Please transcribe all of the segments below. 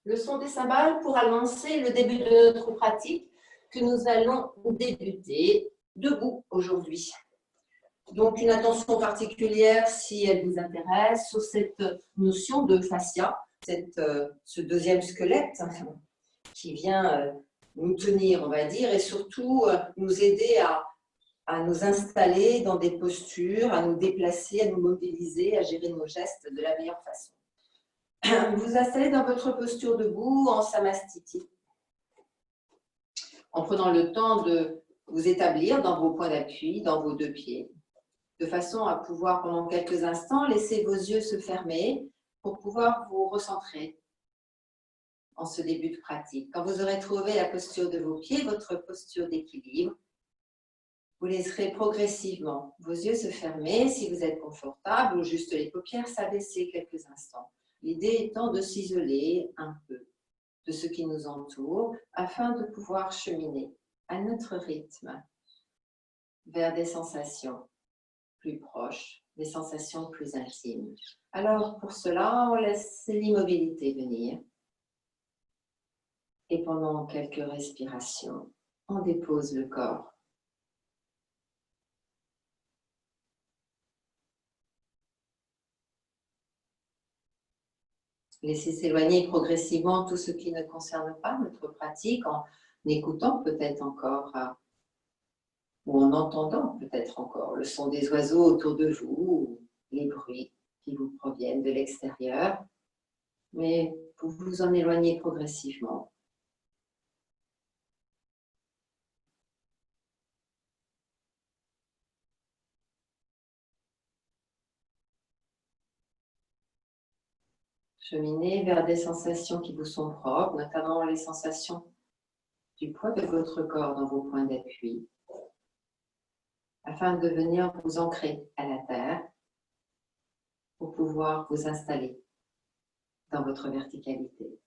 Le son des cymbales pour annoncer le début de notre pratique que nous allons débuter debout aujourd'hui. Donc, une attention particulière, si elle vous intéresse, sur cette notion de fascia, ce deuxième squelette qui vient nous tenir, on va dire, et surtout nous aider à nous installer dans des postures, à nous déplacer, à nous mobiliser, à gérer nos gestes de la meilleure façon. Vous installez dans votre posture debout en samastiti, en prenant le temps de vous établir dans vos points d'appui, dans vos deux pieds, de façon à pouvoir pendant quelques instants laisser vos yeux se fermer pour pouvoir vous recentrer en ce début de pratique. Quand vous aurez trouvé la posture de vos pieds, votre posture d'équilibre, vous laisserez progressivement vos yeux se fermer si vous êtes confortable ou juste les paupières s'abaisser quelques instants. L'idée étant de s'isoler un peu de ce qui nous entoure afin de pouvoir cheminer à notre rythme vers des sensations plus proches, des sensations plus intimes. Alors pour cela, on laisse l'immobilité venir et pendant quelques respirations, on dépose le corps. Laissez s'éloigner progressivement tout ce qui ne concerne pas notre pratique en écoutant peut-être encore ou en entendant peut-être encore le son des oiseaux autour de vous ou les bruits qui vous proviennent de l'extérieur, mais vous vous en éloignez progressivement. Cheminez vers des sensations qui vous sont propres, notamment les sensations du poids de votre corps dans vos points d'appui, afin de venir vous ancrer à la terre pour pouvoir vous installer dans votre verticalité.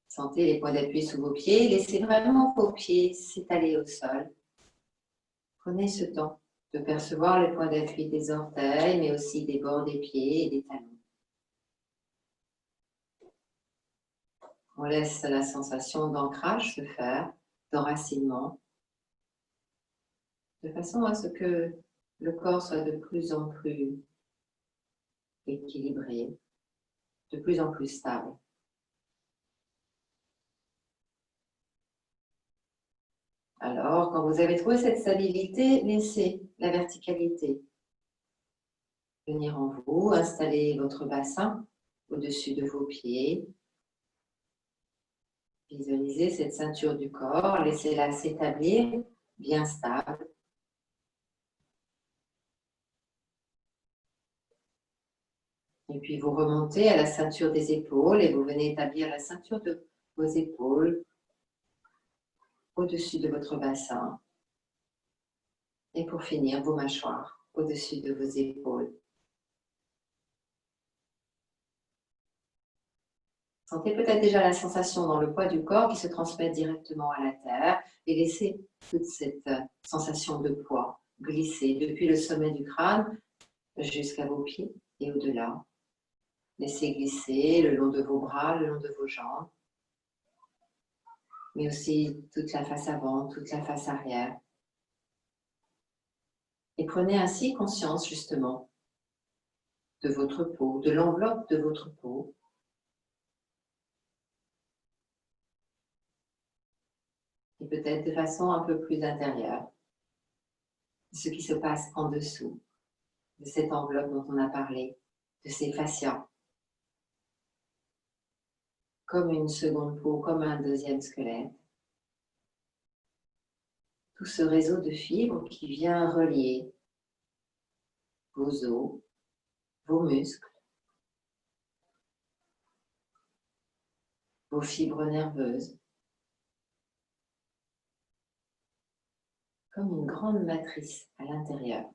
Sentez les points d'appui sous vos pieds, laissez vraiment vos pieds s'étaler au sol. Prenez ce temps de percevoir les points d'appui des orteils, mais aussi des bords des pieds et des talons. On laisse la sensation d'ancrage se faire, d'enracinement, de façon à ce que le corps soit de plus en plus équilibré, de plus en plus stable. Alors, quand vous avez trouvé cette stabilité, laissez la verticalité venir en vous, installez votre bassin au-dessus de vos pieds. Visualisez cette ceinture du corps, laissez-la s'établir bien stable. Et puis vous remontez à la ceinture des épaules et vous venez établir la ceinture de vos épaules au-dessus de votre bassin. Et pour finir, vos mâchoires au-dessus de vos épaules. Sentez peut-être déjà la sensation dans le poids du corps qui se transmet directement à la terre et laissez toute cette sensation de poids glisser depuis le sommet du crâne jusqu'à vos pieds et au-delà. Laissez glisser le long de vos bras, le long de vos jambes, mais aussi toute la face avant, toute la face arrière. Et prenez ainsi conscience justement de votre peau, de l'enveloppe de votre peau. Et peut-être de façon un peu plus intérieure, ce qui se passe en dessous de cette enveloppe dont on a parlé, de ces fascias. Comme une seconde peau, comme un deuxième squelette. Tout ce réseau de fibres qui vient relier vos os, vos muscles, vos fibres nerveuses, comme une grande matrice à l'intérieur.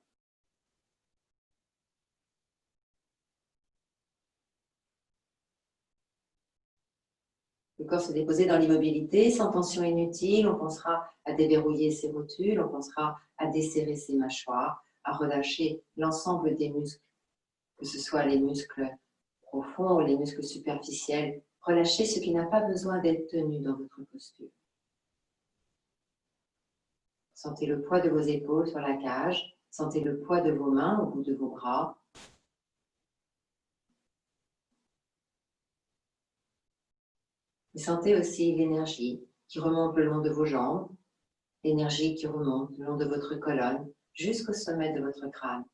Le corps se déposer dans l'immobilité, sans tension inutile, on pensera à déverrouiller ses rotules, on pensera à desserrer ses mâchoires, à relâcher l'ensemble des muscles, que ce soit les muscles profond ou les muscles superficiels. Relâchez ce qui n'a pas besoin d'être tenu dans votre posture. Sentez le poids de vos épaules sur la cage. Sentez le poids de vos mains au bout de vos bras. Et sentez aussi l'énergie qui remonte le long de vos jambes, l'énergie qui remonte le long de votre colonne jusqu'au sommet de votre crâne.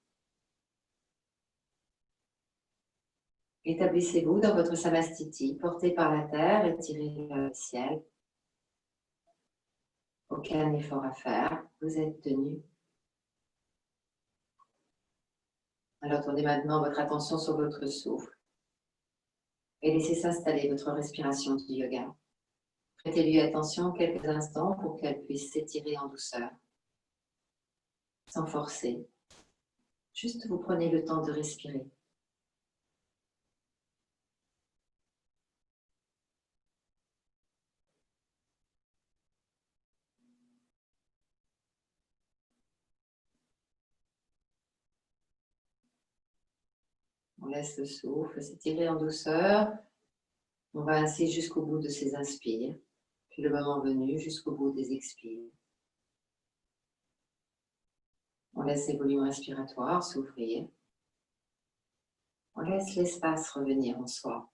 Établissez-vous dans votre samastiti, porté par la terre et tiré vers le ciel. Aucun effort à faire, vous êtes tenu. Alors tournez maintenant votre attention sur votre souffle et laissez s'installer votre respiration du yoga. Prêtez-lui attention quelques instants pour qu'elle puisse s'étirer en douceur, sans forcer. Juste vous prenez le temps de respirer. On laisse le souffle s'étirer en douceur. On va ainsi jusqu'au bout de ces inspires, puis le moment venu jusqu'au bout des expires. On laisse les volumes respiratoires s'ouvrir. On laisse l'espace revenir en soi.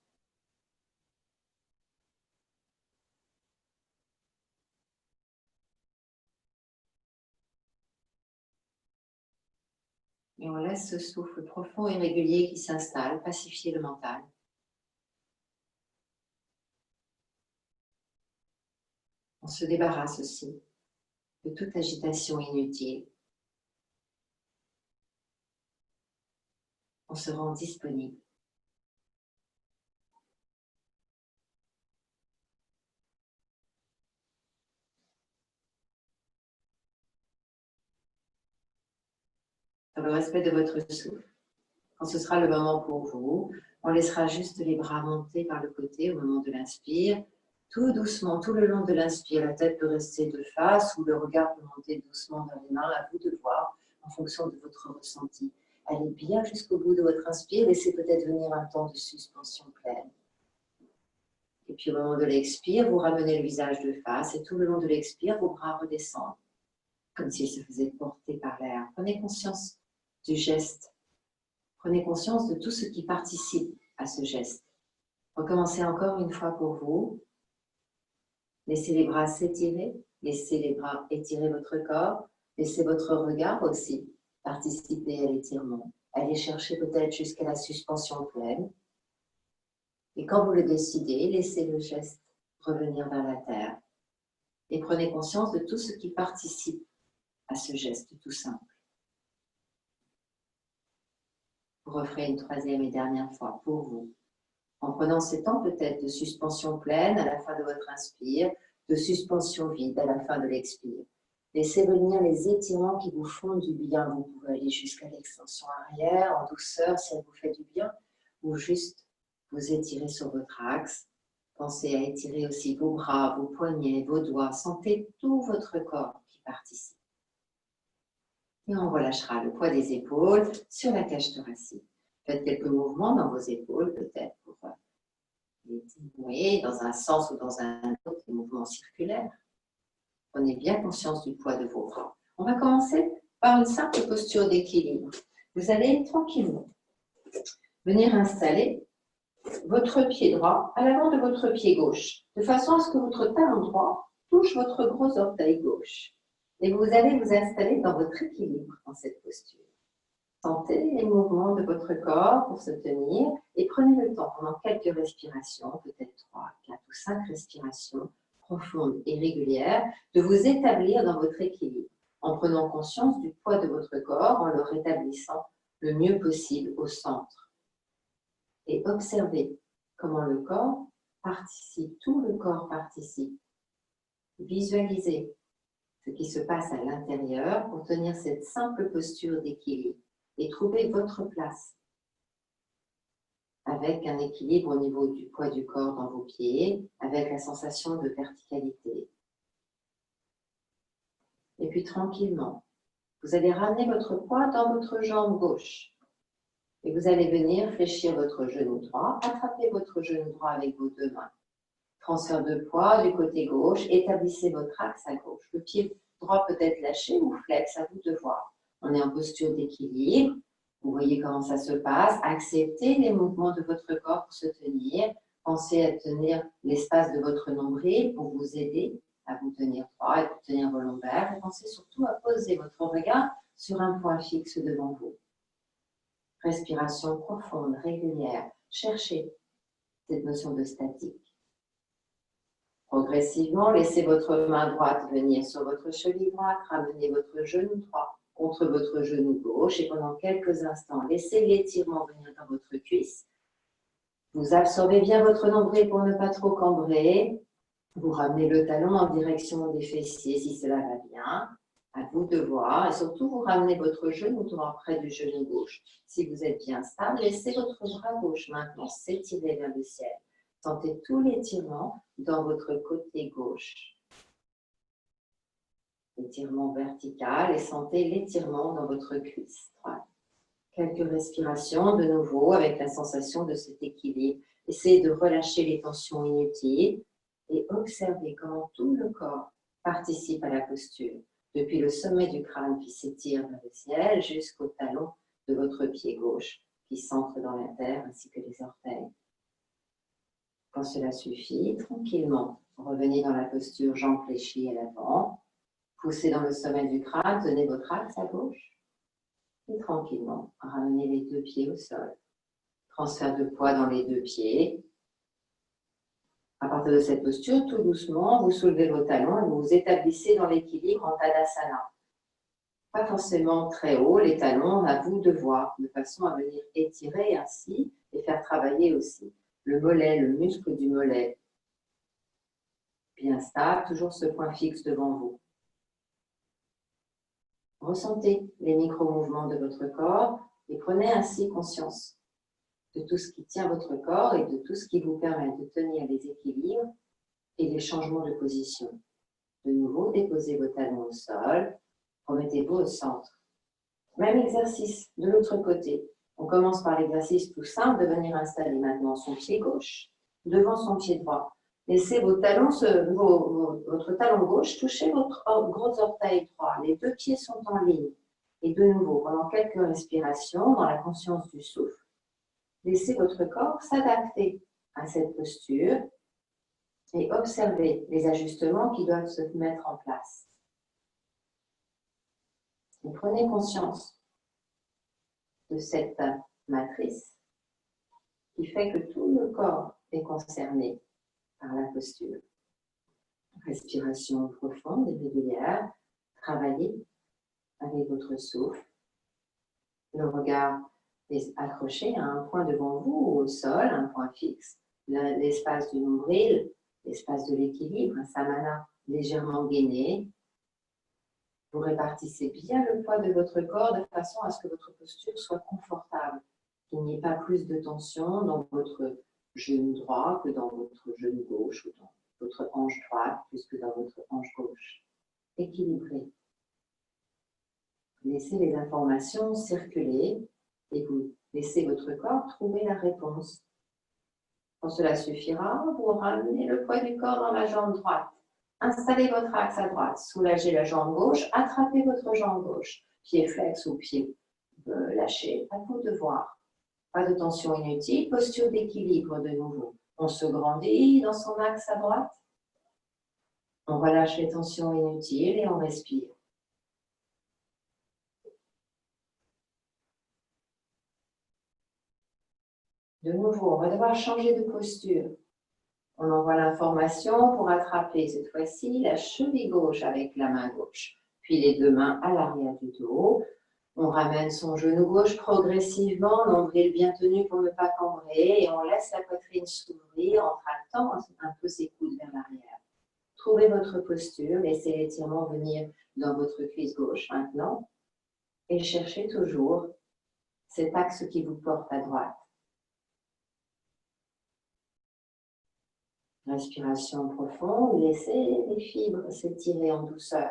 Et on laisse ce souffle profond et régulier qui s'installe, pacifier le mental. On se débarrasse aussi de toute agitation inutile. On se rend disponible. Dans le respect de votre souffle, quand ce sera le moment pour vous, on laissera juste les bras monter par le côté au moment de l'inspire. Tout doucement, tout le long de l'inspire, la tête peut rester de face ou le regard peut monter doucement vers les mains, à vous de voir en fonction de votre ressenti. Allez bien jusqu'au bout de votre inspire, laissez peut-être venir un temps de suspension pleine. Et puis au moment de l'expire, vous ramenez le visage de face et tout le long de l'expire, vos bras redescendent, comme s'ils se faisaient porter par l'air. Prenez conscience du geste. Prenez conscience de tout ce qui participe à ce geste. Recommencez encore une fois pour vous. Laissez les bras s'étirer, laissez les bras étirer votre corps, laissez votre regard aussi participer à l'étirement. Allez chercher peut-être jusqu'à la suspension pleine. Et quand vous le décidez, laissez le geste revenir vers la terre. Et prenez conscience de tout ce qui participe à ce geste tout simple. Vous referez une troisième et dernière fois pour vous, en prenant ce temps peut-être de suspension pleine à la fin de votre inspire, de suspension vide à la fin de l'expire. Laissez venir les étirements qui vous font du bien. Vous pouvez aller jusqu'à l'extension arrière, en douceur si elle vous fait du bien, ou juste vous étirer sur votre axe. Pensez à étirer aussi vos bras, vos poignets, vos doigts. Sentez tout votre corps qui participe. Et on relâchera le poids des épaules sur la cage thoracique. Faites quelques mouvements dans vos épaules, peut-être pour les diminuer dans un sens ou dans un autre, des mouvements circulaires. Prenez bien conscience du poids de vos bras. On va commencer par une simple posture d'équilibre. Vous allez tranquillement venir installer votre pied droit à l'avant de votre pied gauche, de façon à ce que votre talon droit touche votre gros orteil gauche. Et vous allez vous installer dans votre équilibre dans cette posture. Sentez les mouvements de votre corps pour se tenir et prenez le temps pendant quelques respirations, peut-être 3, 4 ou 5 respirations profondes et régulières, de vous établir dans votre équilibre en prenant conscience du poids de votre corps, en le rétablissant le mieux possible au centre. Et observez comment le corps participe, tout le corps participe. Visualisez ce qui se passe à l'intérieur pour tenir cette simple posture d'équilibre et trouver votre place avec un équilibre au niveau du poids du corps dans vos pieds, avec la sensation de verticalité. Et puis tranquillement, vous allez ramener votre poids dans votre jambe gauche. Et vous allez venir fléchir votre genou droit, attrapez votre genou droit avec vos deux mains. Transfert de poids du côté gauche, établissez votre axe à gauche. Le pied droit peut être lâché ou flex, à vous de voir. On est en posture d'équilibre. Vous voyez comment ça se passe. Acceptez les mouvements de votre corps pour se tenir. Pensez à tenir l'espace de votre nombril pour vous aider à vous tenir droit et pour tenir vos lombaires. Et pensez surtout à poser votre regard sur un point fixe devant vous. Respiration profonde, régulière. Cherchez cette notion de statique. Progressivement, laissez votre main droite venir sur votre cheville droite, ramenez votre genou droit contre votre genou gauche et pendant quelques instants, laissez l'étirement venir dans votre cuisse. Vous absorbez bien votre nombril pour ne pas trop cambrer. Vous ramenez le talon en direction des fessiers si cela va bien. À vous de voir. Et surtout, vous ramenez votre genou droit près du genou gauche. Si vous êtes bien stable, laissez votre bras gauche maintenant s'étirer vers le ciel. Sentez tout l'étirement dans votre côté gauche. Étirement vertical et sentez l'étirement dans votre cuisse droite. Quelques respirations de nouveau avec la sensation de cet équilibre. Essayez de relâcher les tensions inutiles et observez comment tout le corps participe à la posture. Depuis le sommet du crâne qui s'étire vers le ciel jusqu'au talon de votre pied gauche qui s'entre dans la terre ainsi que les orteils. Quand cela suffit, tranquillement, revenez dans la posture jambes fléchies à l'avant. Poussez dans le sommet du crâne, tenez votre axe à gauche. Et tranquillement, ramenez les deux pieds au sol. Transfert de poids dans les deux pieds. À partir de cette posture, tout doucement, vous soulevez vos talons et vous vous établissez dans l'équilibre en Tadasana. Pas forcément très haut, les talons, à vous de voir, de façon à venir étirer ainsi et faire travailler aussi le mollet, le muscle du mollet. Bien stable, toujours ce point fixe devant vous. Ressentez les micro-mouvements de votre corps et prenez ainsi conscience de tout ce qui tient votre corps et de tout ce qui vous permet de tenir les équilibres et les changements de position. De nouveau, déposez vos talons au sol, remettez-vous au centre. Même exercice de l'autre côté. On commence par l'exercice tout simple de venir installer maintenant son pied gauche devant son pied droit. Laissez vos talons, votre talon gauche toucher votre gros orteil droit. Les deux pieds sont en ligne. Et de nouveau, pendant quelques respirations, dans la conscience du souffle, laissez votre corps s'adapter à cette posture et observez les ajustements qui doivent se mettre en place. Et prenez conscience de cette matrice qui fait que tout le corps est concerné par la posture. Respiration profonde et régulière. Travaillez avec votre souffle. Le regard est accroché à un point devant vous ou au sol, un point fixe. L'espace du nombril, l'espace de l'équilibre, un samana légèrement gainé. Vous répartissez bien le poids de votre corps de façon à ce que votre posture soit confortable. Qu'il n'y ait pas plus de tension dans votre genou droit que dans votre genou gauche ou dans votre hanche droite plus que dans votre hanche gauche. Équilibré. Laissez les informations circuler et vous laissez votre corps trouver la réponse. Quand cela suffira, vous ramenez le poids du corps dans la jambe droite. Installez votre axe à droite, soulagez la jambe gauche, attrapez votre jambe gauche. Pied flex ou pied lâché, à vous de voir. Pas de tension inutile, posture d'équilibre de nouveau. On se grandit dans son axe à droite. On relâche les tensions inutiles et on respire. De nouveau, on va devoir changer de posture. On envoie l'information pour attraper cette fois-ci la cheville gauche avec la main gauche. Puis les deux mains à l'arrière du dos. On ramène son genou gauche progressivement, nombril bien tenu pour ne pas cambrer, et on laisse la poitrine s'ouvrir en tractant un peu ses coudes vers l'arrière. Trouvez votre posture, laissez l'étirement venir dans votre cuisse gauche maintenant, et cherchez toujours cet axe qui vous porte à droite. Respiration profonde, laissez les fibres s'étirer en douceur.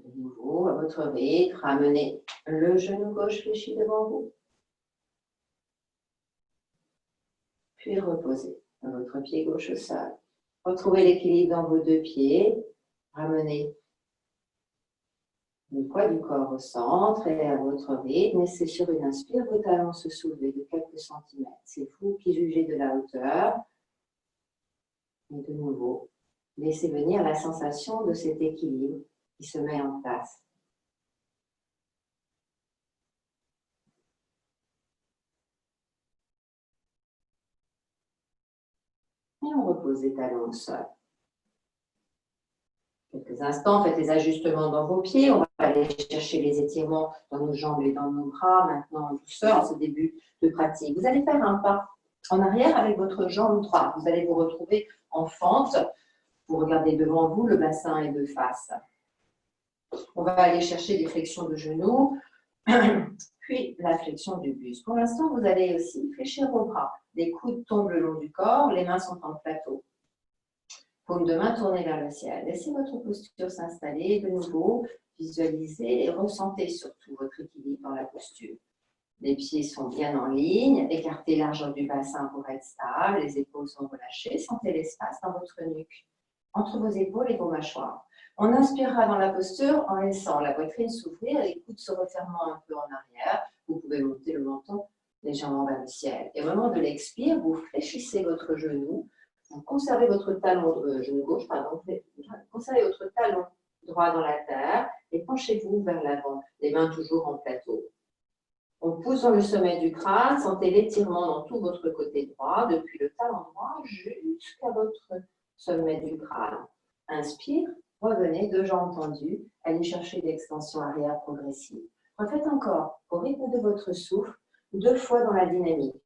De nouveau, à votre rythme, ramenez le genou gauche fléchi devant vous. Puis reposez votre pied gauche au sol. Retrouvez l'équilibre dans vos deux pieds. Ramenez le poids du corps au centre et à votre rythme. Laissez sur une inspire vos talons se soulever de quelques centimètres. C'est vous qui jugez de la hauteur. Et de nouveau, laissez venir la sensation de cet équilibre qui se met en place. Et on repose les talons au sol. Quelques instants, faites les ajustements dans vos pieds. On va aller chercher les étirements dans nos jambes et dans nos bras. Maintenant, en douceur, en ce début de pratique. Vous allez faire un pas en arrière avec votre jambe droite. Vous allez vous retrouver en fente. Vous regardez devant vous, le bassin est de face. On va aller chercher des flexions de genoux, puis la flexion du buste. Pour l'instant, vous allez aussi fléchir vos bras. Les coudes tombent le long du corps, les mains sont en plateau. Paume de main tournée vers le ciel. Laissez votre posture s'installer. De nouveau, visualisez et ressentez surtout votre équilibre dans la posture. Les pieds sont bien en ligne, écartez largeur du bassin pour être stable. Les épaules sont relâchées. Sentez l'espace dans votre nuque, entre vos épaules et vos mâchoires. On inspirera dans la posture en laissant la poitrine s'ouvrir, les coudes se refermant un peu en arrière. Vous pouvez monter le menton légèrement vers le ciel. Et au moment de l'expire, vous fléchissez votre genou. Vous conservez votre talon, genou gauche, pardon, conservez votre talon droit dans la terre et penchez-vous vers l'avant, les mains toujours en plateau. On pousse dans le sommet du crâne, sentez l'étirement dans tout votre côté droit, depuis le talon droit jusqu'à votre sommet du crâne. Inspire, revenez, deux jambes tendues, allez chercher l'extension arrière progressive. Refaites encore, au rythme de votre souffle, 2 fois dans la dynamique.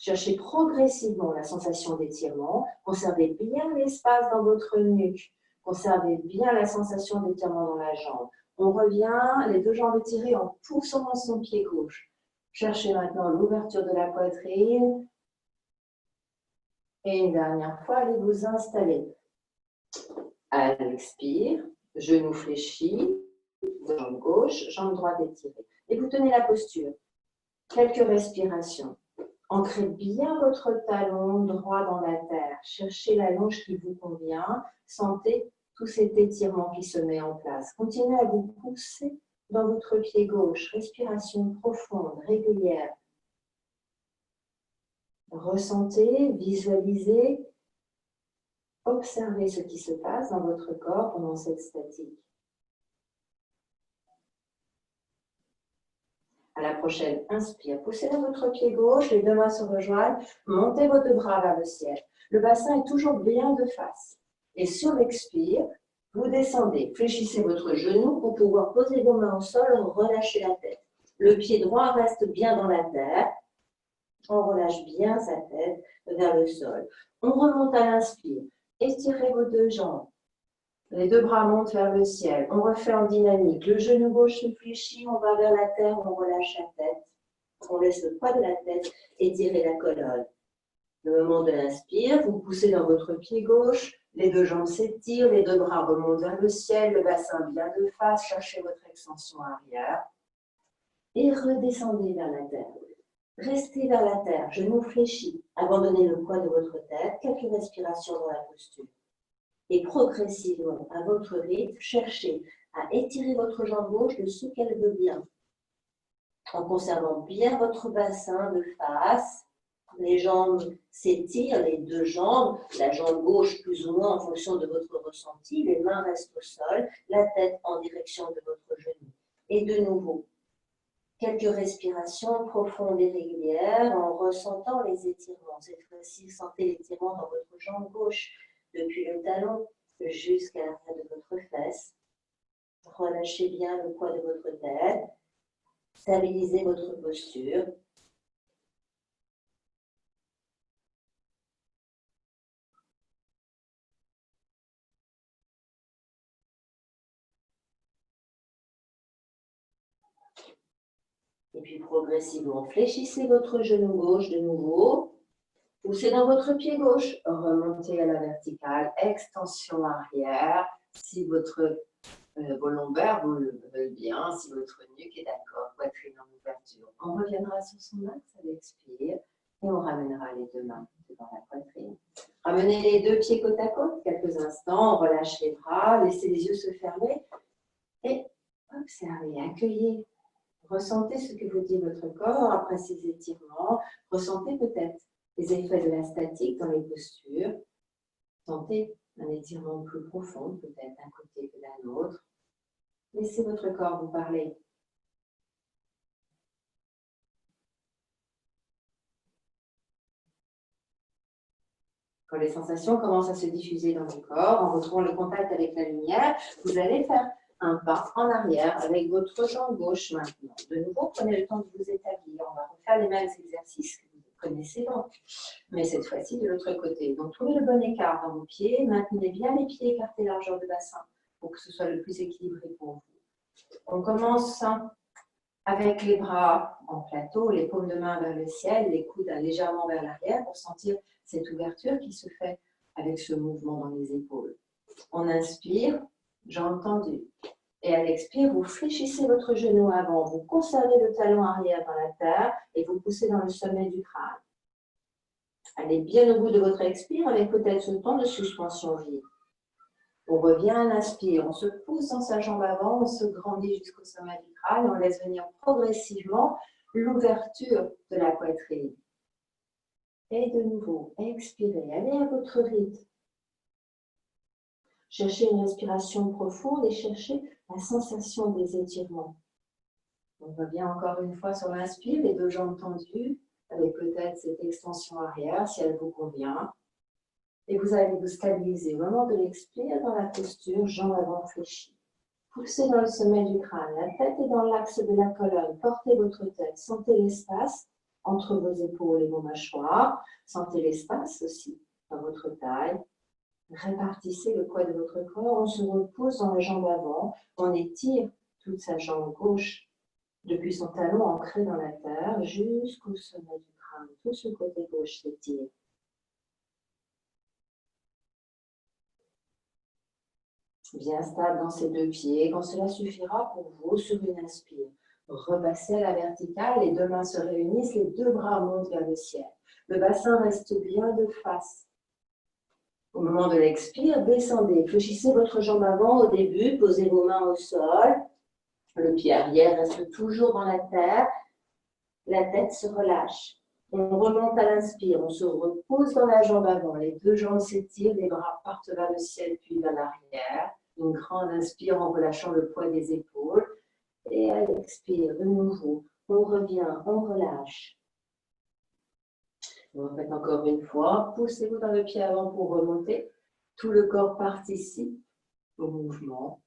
Cherchez progressivement la sensation d'étirement. Conservez bien l'espace dans votre nuque. Conservez bien la sensation d'étirement dans la jambe. On revient, les deux jambes étirées en poussant dans son pied gauche. Cherchez maintenant l'ouverture de la poitrine. Et une dernière fois, allez vous installer. À l'expire, genou fléchi, jambe gauche, jambe droite étirée. Et vous tenez la posture. Quelques respirations. Ancrez bien votre talon droit dans la terre. Cherchez la longe qui vous convient. Sentez tout cet étirement qui se met en place. Continuez à vous pousser dans votre pied gauche. Respiration profonde, régulière. Ressentez, visualisez, observez ce qui se passe dans votre corps pendant cette statique. À la prochaine, inspire. Poussez dans votre pied gauche, les deux mains se rejoignent. Montez vos deux bras vers le ciel. Le bassin est toujours bien de face. Et sur l'expire, vous descendez. Fléchissez votre genou pour pouvoir poser vos mains au sol, relâchez la tête. Le pied droit reste bien dans la terre. On relâche bien sa tête vers le sol. On remonte à l'inspire. Étirez vos deux jambes. Les deux bras montent vers le ciel. On refait en dynamique. Le genou gauche se fléchit, on va vers la terre, on relâche la tête. On laisse le poids de la tête étirer la colonne. Le moment de l'inspire, vous poussez dans votre pied gauche, les deux jambes s'étirent, les deux bras remontent vers le ciel, le bassin bien de face, cherchez votre extension arrière. Et redescendez vers la terre. Restez vers la terre, genou fléchi. Abandonnez le poids de votre tête, quelques respirations dans la posture. Et progressivement, à votre rythme, cherchez à étirer votre jambe gauche de ce qu'elle veut bien. En conservant bien votre bassin de face, les jambes s'étirent, les deux jambes, la jambe gauche plus ou moins en fonction de votre ressenti, les mains restent au sol, la tête en direction de votre genou. Et de nouveau, quelques respirations profondes et régulières en ressentant les étirements. Cette fois-ci, sentez l'étirement dans votre jambe gauche, depuis le talon jusqu'à l'arrière de votre fesse. Relâchez bien le poids de votre tête. Stabilisez votre posture. Et puis progressivement, fléchissez votre genou gauche de nouveau. Poussez dans votre pied gauche, remontez à la verticale, extension arrière. Si votre vos lombaires vous le veulent bien, si votre nuque est d'accord, poitrine en ouverture. On reviendra sur son axe à l'expire et on ramènera les deux mains devant la poitrine. Ramenez les deux pieds côte à côte quelques instants, on relâche les bras, laissez les yeux se fermer et observez, accueillez. Ressentez ce que vous dit votre corps après ces étirements. Ressentez peut-être les effets de la statique dans les postures. Sentez un étirement plus profond, peut-être d'un côté que d'un autre. Laissez votre corps vous parler. Quand les sensations commencent à se diffuser dans le corps, en retrouvant le contact avec la lumière, vous allez faire un pas en arrière avec votre jambe gauche maintenant. De nouveau, prenez le temps de vous établir. On va refaire les mêmes exercices que vous connaissez donc, mais cette fois-ci de l'autre côté. Donc, trouvez le bon écart dans vos pieds. Maintenez bien les pieds écartés largeur de bassin pour que ce soit le plus équilibré pour vous. On commence avec les bras en plateau, les paumes de main vers le ciel, les coudes légèrement vers l'arrière pour sentir cette ouverture qui se fait avec ce mouvement dans les épaules. On inspire, jambes tendues. Et à l'expire, vous fléchissez votre genou avant, vous conservez le talon arrière dans la terre et vous poussez dans le sommet du crâne. Allez bien au bout de votre expire avec peut-être ce temps de suspension vide. On revient à l'inspire, on se pousse dans sa jambe avant, on se grandit jusqu'au sommet du crâne, on laisse venir progressivement l'ouverture de la poitrine. Et de nouveau, expirez, allez à votre rythme. Cherchez une respiration profonde et cherchez la sensation des étirements. On revient encore une fois sur l'inspire, les deux jambes tendues, avec peut-être cette extension arrière si elle vous convient. Et vous allez vous stabiliser au moment de l'expire dans la posture, jambes avant fléchies. Poussez dans le sommet du crâne, la tête est dans l'axe de la colonne. Portez votre tête, sentez l'espace entre vos épaules et vos mâchoires. Sentez l'espace aussi dans votre taille. Répartissez le poids de votre corps, on se repose dans la jambe avant, on étire toute sa jambe gauche depuis son talon ancré dans la terre jusqu'au sommet du crâne. Tout ce côté gauche s'étire. Bien stable dans ces deux pieds, quand cela suffira pour vous, sur une inspire. Repassez à la verticale, les deux mains se réunissent, les deux bras montent vers le ciel. Le bassin reste bien de face. Au moment de l'expire, descendez, fléchissez votre jambe avant au début, posez vos mains au sol. Le pied arrière reste toujours dans la terre, la tête se relâche. On remonte à l'inspire, on se repose dans la jambe avant, les deux jambes s'étirent, les bras partent vers le ciel puis vers l'arrière. Une grande inspire en relâchant le poids des épaules. Et à l'expire, de nouveau, on revient, on relâche. On refait encore une fois, poussez-vous dans le pied avant pour remonter. Tout le corps participe au mouvement.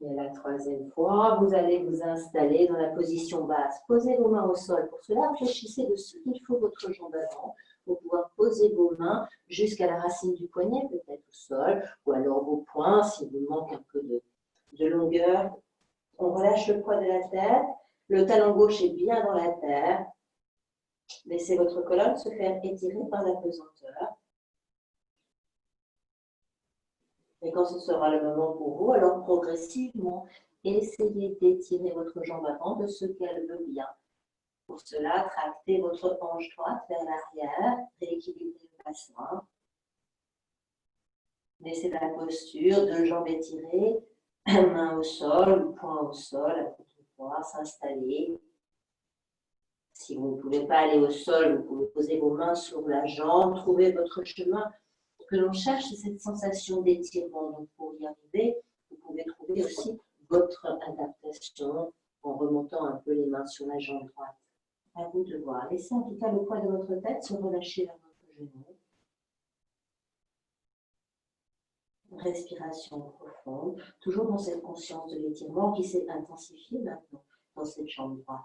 Et la troisième fois, vous allez vous installer dans la position basse. Posez vos mains au sol. Pour cela, réfléchissez de ce qu'il faut votre jambe avant pour pouvoir poser vos mains jusqu'à la racine du poignet, peut-être au sol, ou alors vos poings, s'il vous manque un peu de longueur. On relâche le poids de la tête. Le talon gauche est bien dans la terre. Laissez votre colonne se faire étirer par la pesanteur. Et quand ce sera le moment pour vous, alors progressivement, essayez d'étirer votre jambe avant de ce qu'elle veut bien. Pour cela, tractez votre hanche droite vers l'arrière, rééquilibrez le bassin. Laissez la posture, deux jambes étirées, main au sol, poing au sol, à votre poids, s'installer. Si vous ne pouvez pas aller au sol, vous pouvez poser vos mains sur la jambe, trouver votre chemin. Ce que l'on cherche, c'est cette sensation d'étirement. Donc, pour y arriver, vous pouvez trouver aussi votre adaptation en remontant un peu les mains sur la jambe droite. À vous de voir. Laissez en tout cas le poids de votre tête se relâcher vers votre genou. Respiration profonde, toujours dans cette conscience de l'étirement qui s'est intensifié maintenant dans cette jambe droite.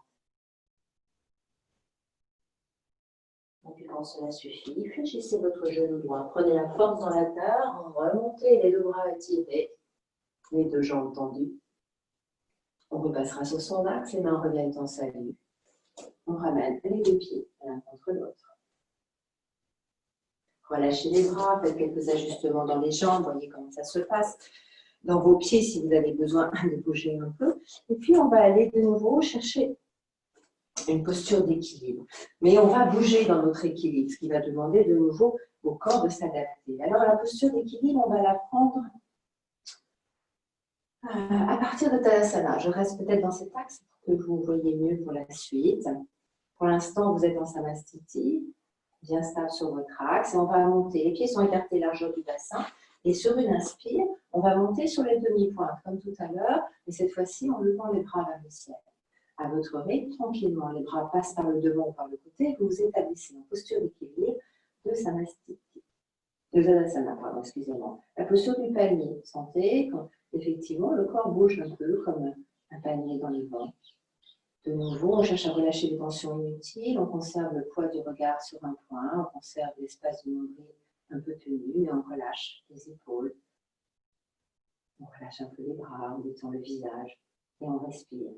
Et puis quand cela suffit, fléchissez votre genou droit. Prenez la force dans la terre, remontez les deux bras étirés, les deux jambes tendues. On repassera sur son axe, les mains reviennent en salut. On ramène les deux pieds l'un contre l'autre. Relâchez les bras, faites quelques ajustements dans les jambes, voyez comment ça se passe. dans vos pieds si vous avez besoin de bouger un peu. Et puis, on va aller de nouveau chercher une posture d'équilibre. Mais on va bouger dans notre équilibre, ce qui va demander de nouveau au corps de s'adapter. Alors, la posture d'équilibre, on va la prendre à partir de Tadasana. Je reste peut-être dans cet axe pour que vous voyez mieux pour la suite. Pour l'instant, vous êtes en Samastiti, bien stable sur votre axe. Et on va monter. Les pieds sont écartés largeur du bassin. Et sur une inspire, on va monter sur les demi-pointes, comme tout à l'heure. Mais cette fois-ci, en levant les bras vers le ciel. À votre rythme, tranquillement, les bras passent par le devant ou par le côté. Vous vous établissez en posture d'équilibre de Samastiti. De Tadasana, pardon, excusez-moi. La posture du panier. Sentez quand effectivement le corps bouge un peu comme un panier dans le vent. De nouveau, on cherche à relâcher les tensions inutiles. On conserve le poids du regard sur un point. On conserve l'espace du nombril un peu tenu, mais on relâche les épaules. On relâche un peu les bras, on détend le visage et on respire.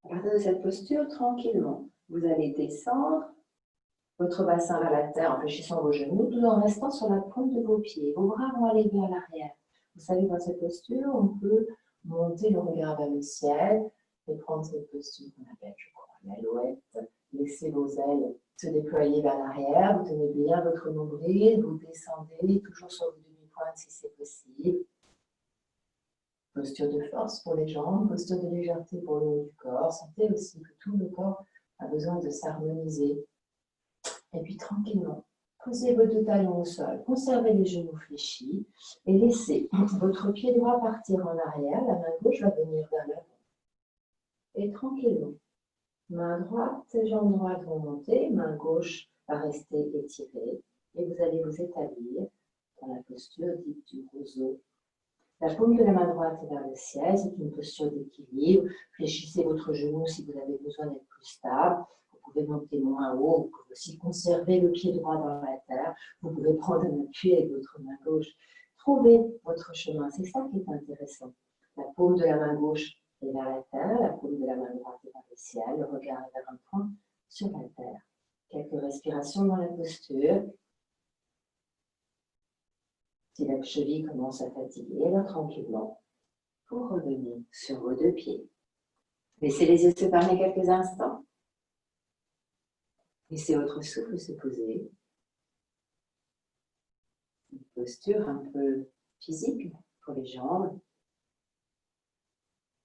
À partir de cette posture, tranquillement, vous allez descendre votre bassin vers la terre en fléchissant vos genoux, tout en restant sur la pointe de vos pieds. Vos bras vont aller vers l'arrière. Vous savez, dans cette posture, on peut monter le regard vers le ciel et prendre cette posture qu'on appelle, je crois, l'alouette. Laissez vos ailes se déployer vers l'arrière. Vous tenez bien votre nombril, vous descendez toujours sur vos demi-pointes si c'est possible. Posture de force pour les jambes, posture de légèreté pour le haut du corps. Sentez aussi que tout le corps a besoin de s'harmoniser. Et puis tranquillement, posez vos deux talons au sol, conservez les genoux fléchis et laissez votre pied droit partir en arrière, la main gauche va venir vers l'avant. Et tranquillement, main droite, jambe droite vont monter, main gauche va rester étirée et vous allez vous établir dans la posture dite du roseau. La paume de la main droite est vers le ciel, c'est une posture d'équilibre. Fléchissez votre genou si vous avez besoin d'être plus stable. Vous pouvez monter moins haut, vous pouvez aussi conserver le pied droit dans la terre. Vous pouvez prendre un appui avec votre main gauche. Trouvez votre chemin, c'est ça qui est intéressant. La paume de la main gauche est vers la terre, la paume de la main droite est vers le ciel, le regard est vers un point sur la terre. Quelques respirations dans la posture. Si la cheville commence à fatiguer, alors tranquillement, vous revenez sur vos deux pieds. Laissez les yeux se fermer quelques instants. Laissez votre souffle se poser. Une posture un peu physique pour les jambes.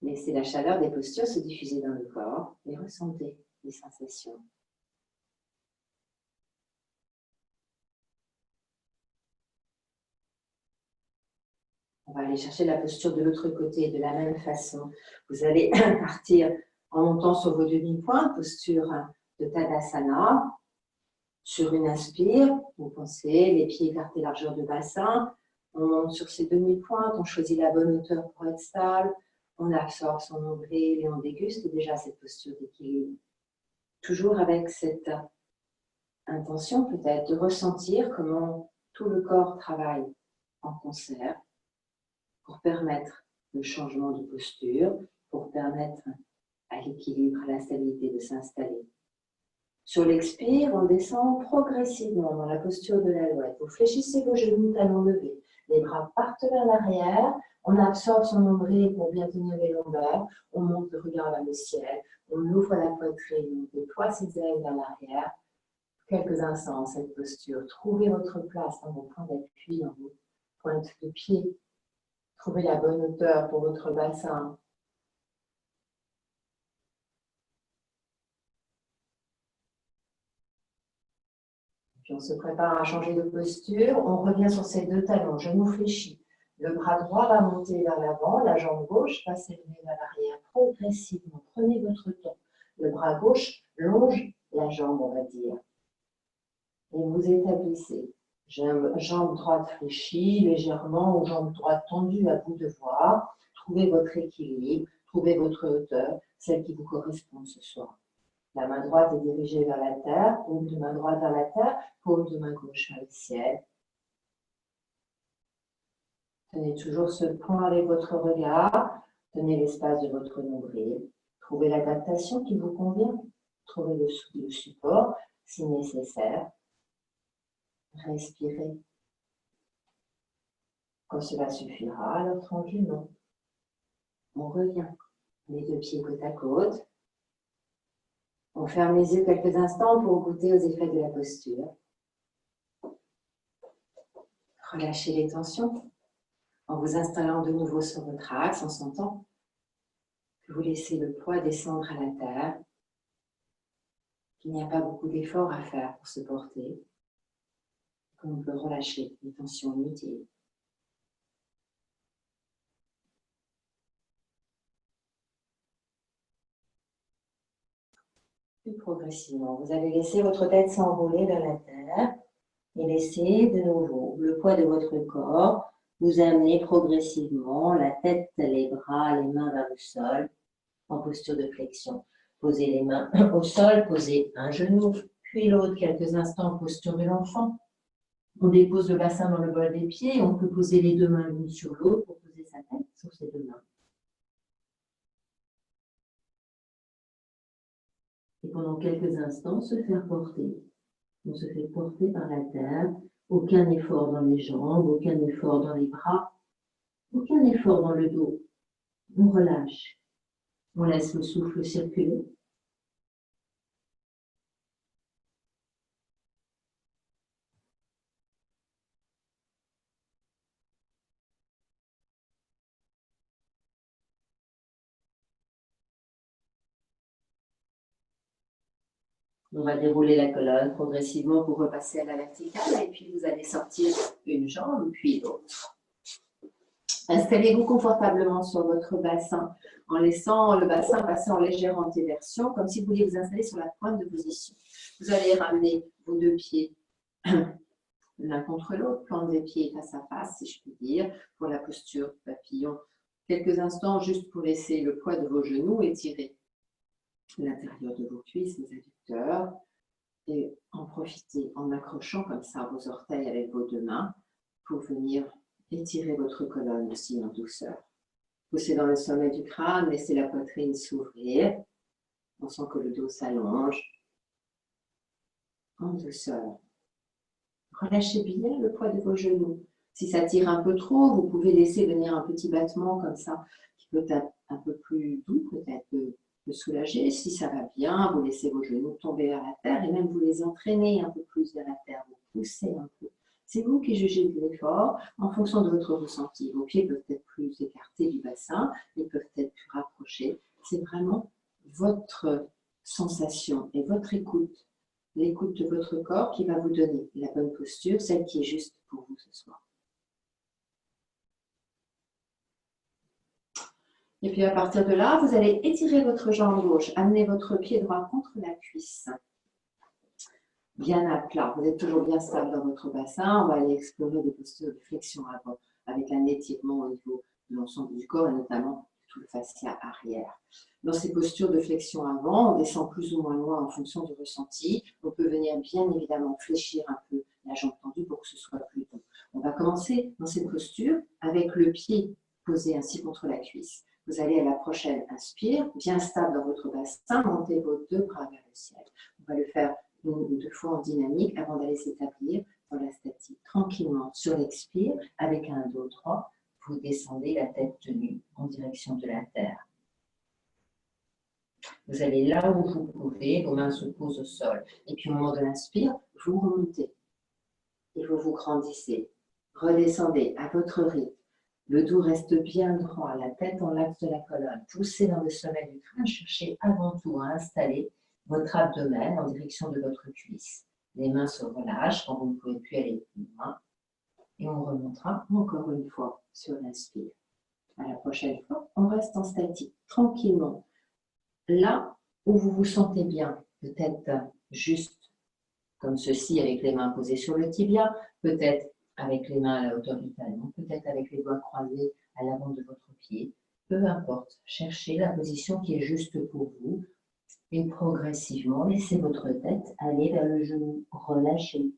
Laissez la chaleur des postures se diffuser dans le corps et ressentez les sensations. On va aller chercher la posture de l'autre côté de la même façon. Vous allez partir en montant sur vos demi-pointes, posture de Tadasana. Sur une inspire, vous pensez les pieds écartés largeur de bassin. On monte sur ses demi-pointes, on choisit la bonne hauteur pour être stable. On absorbe son nombril et on déguste déjà cette posture d'équilibre. Toujours avec cette intention peut-être de ressentir comment tout le corps travaille en concert pour permettre le changement de posture, pour permettre à l'équilibre, à la stabilité de s'installer. Sur l'expire, on descend progressivement dans la posture de l'alouette. Vous fléchissez vos genoux, talons levés. Les bras partent vers l'arrière. On absorbe son nombril pour bien tenir les lombaires. On monte le regard vers le ciel. On ouvre la poitrine. On déploie ses ailes vers l'arrière. Quelques instants dans cette posture. Trouvez votre place dans vos points d'appui, dans vos pointes de pied. Trouvez la bonne hauteur pour votre bassin. Puis on se prépare à changer de posture. On revient sur ses deux talons, genoux fléchis. Le bras droit va monter vers l'avant, la jambe gauche va s'élever vers l'arrière progressivement. Prenez votre temps. Le bras gauche longe la jambe, on va dire. Et vous établissez. Jambe droite fléchie légèrement ou jambe droite tendue à bout de voir. Trouvez votre équilibre, trouvez votre hauteur, celle qui vous correspond ce soir. La main droite est dirigée vers la terre, paume de main droite vers la terre, paume de main gauche vers le ciel. Tenez toujours ce point avec votre regard, tenez l'espace de votre nombril. Trouvez l'adaptation qui vous convient, trouvez le support. si nécessaire. Respirez. Quand cela suffira, alors tranquillement, on revient. Les deux pieds côte à côte. On ferme les yeux quelques instants pour goûter aux effets de la posture. Relâchez les tensions en vous installant de nouveau sur votre axe, en sentant que vous laissez le poids descendre à la terre, qu'il n'y a pas beaucoup d'efforts à faire pour se porter, qu'on peut relâcher les tensions inutiles. Puis progressivement, vous allez laisser votre tête s'envoler vers la terre et laisser de nouveau le poids de votre corps vous amener progressivement la tête, les bras, les mains vers le sol en posture de flexion. Posez les mains au sol, posez un genou, puis l'autre quelques instants en posture de l'enfant. On dépose le bassin dans le bol des pieds, on peut poser les deux mains l'une sur l'autre pour poser sa tête sur ses deux mains. Et pendant quelques instants, se faire porter. On se fait porter par la terre, aucun effort dans les jambes, aucun effort dans les bras, aucun effort dans le dos. On relâche. On laisse le souffle circuler. On va dérouler la colonne progressivement pour repasser à la verticale et puis vous allez sortir une jambe puis l'autre. Installez-vous confortablement sur votre bassin en laissant le bassin passer en légère antéversion comme si vous vouliez vous installer sur la pointe de position. Vous allez ramener vos deux pieds l'un contre l'autre, plante des pieds face à face si je puis dire, pour la posture papillon. Quelques instants juste pour laisser le poids de vos genoux étirer l'intérieur de vos cuisses, vos adducteurs, et en profiter en accrochant comme ça vos orteils avec vos deux mains pour venir étirer votre colonne aussi en douceur. Poussez dans le sommet du crâne, laissez la poitrine s'ouvrir. On sent que le dos s'allonge en douceur. Relâchez bien le poids de vos genoux. Si ça tire un peu trop, vous pouvez laisser venir un petit battement comme ça, qui peut être un peu plus doux, peut-être de soulager. Si ça va bien, vous laissez vos genoux tomber vers la terre et même vous les entraînez un peu plus vers la terre. Vous poussez un peu. C'est vous qui jugez de l'effort en fonction de votre ressenti. Vos pieds peuvent être plus écartés du bassin, ils peuvent être plus rapprochés. C'est vraiment votre sensation et votre écoute, l'écoute de votre corps qui va vous donner la bonne posture, celle qui est juste pour vous ce soir. Et puis à partir de là, vous allez étirer votre jambe gauche, amener votre pied droit contre la cuisse. Bien à plat, vous êtes toujours bien stable dans votre bassin. On va aller explorer des postures de flexion avant, avec un étirement au niveau de l'ensemble du corps et notamment tout le fascia arrière. Dans ces postures de flexion avant, on descend plus ou moins loin en fonction du ressenti. On peut venir bien évidemment fléchir un peu la jambe tendue pour que ce soit plus doux. On va commencer dans cette posture avec le pied posé ainsi contre la cuisse. Vous allez à la prochaine inspire, bien stable dans votre bassin, montez vos deux bras vers le ciel. On va le faire une ou deux fois en dynamique avant d'aller s'établir dans la statique. Tranquillement, sur l'expire, avec un dos droit, vous descendez la tête tenue en direction de la terre. Vous allez là où vous pouvez, vos mains se posent au sol. Et puis au moment de l'inspire, vous remontez. Et vous vous grandissez. Redescendez à votre rythme. Le dos reste bien droit, la tête en l'axe de la colonne. Poussez dans le sommet du crâne, cherchez avant tout à installer votre abdomen en direction de votre cuisse. Les mains se relâchent quand vous ne pouvez plus aller plus loin. Et on remontera encore une fois sur l'inspire. À la prochaine fois, on reste en statique, tranquillement. Là où vous vous sentez bien, peut-être juste comme ceci avec les mains posées sur le tibia, peut-être avec les mains à la hauteur du talon, peut-être avec les doigts croisés à l'avant de votre pied. Peu importe, cherchez la position qui est juste pour vous et progressivement, laissez votre tête aller vers le genou, relâchez.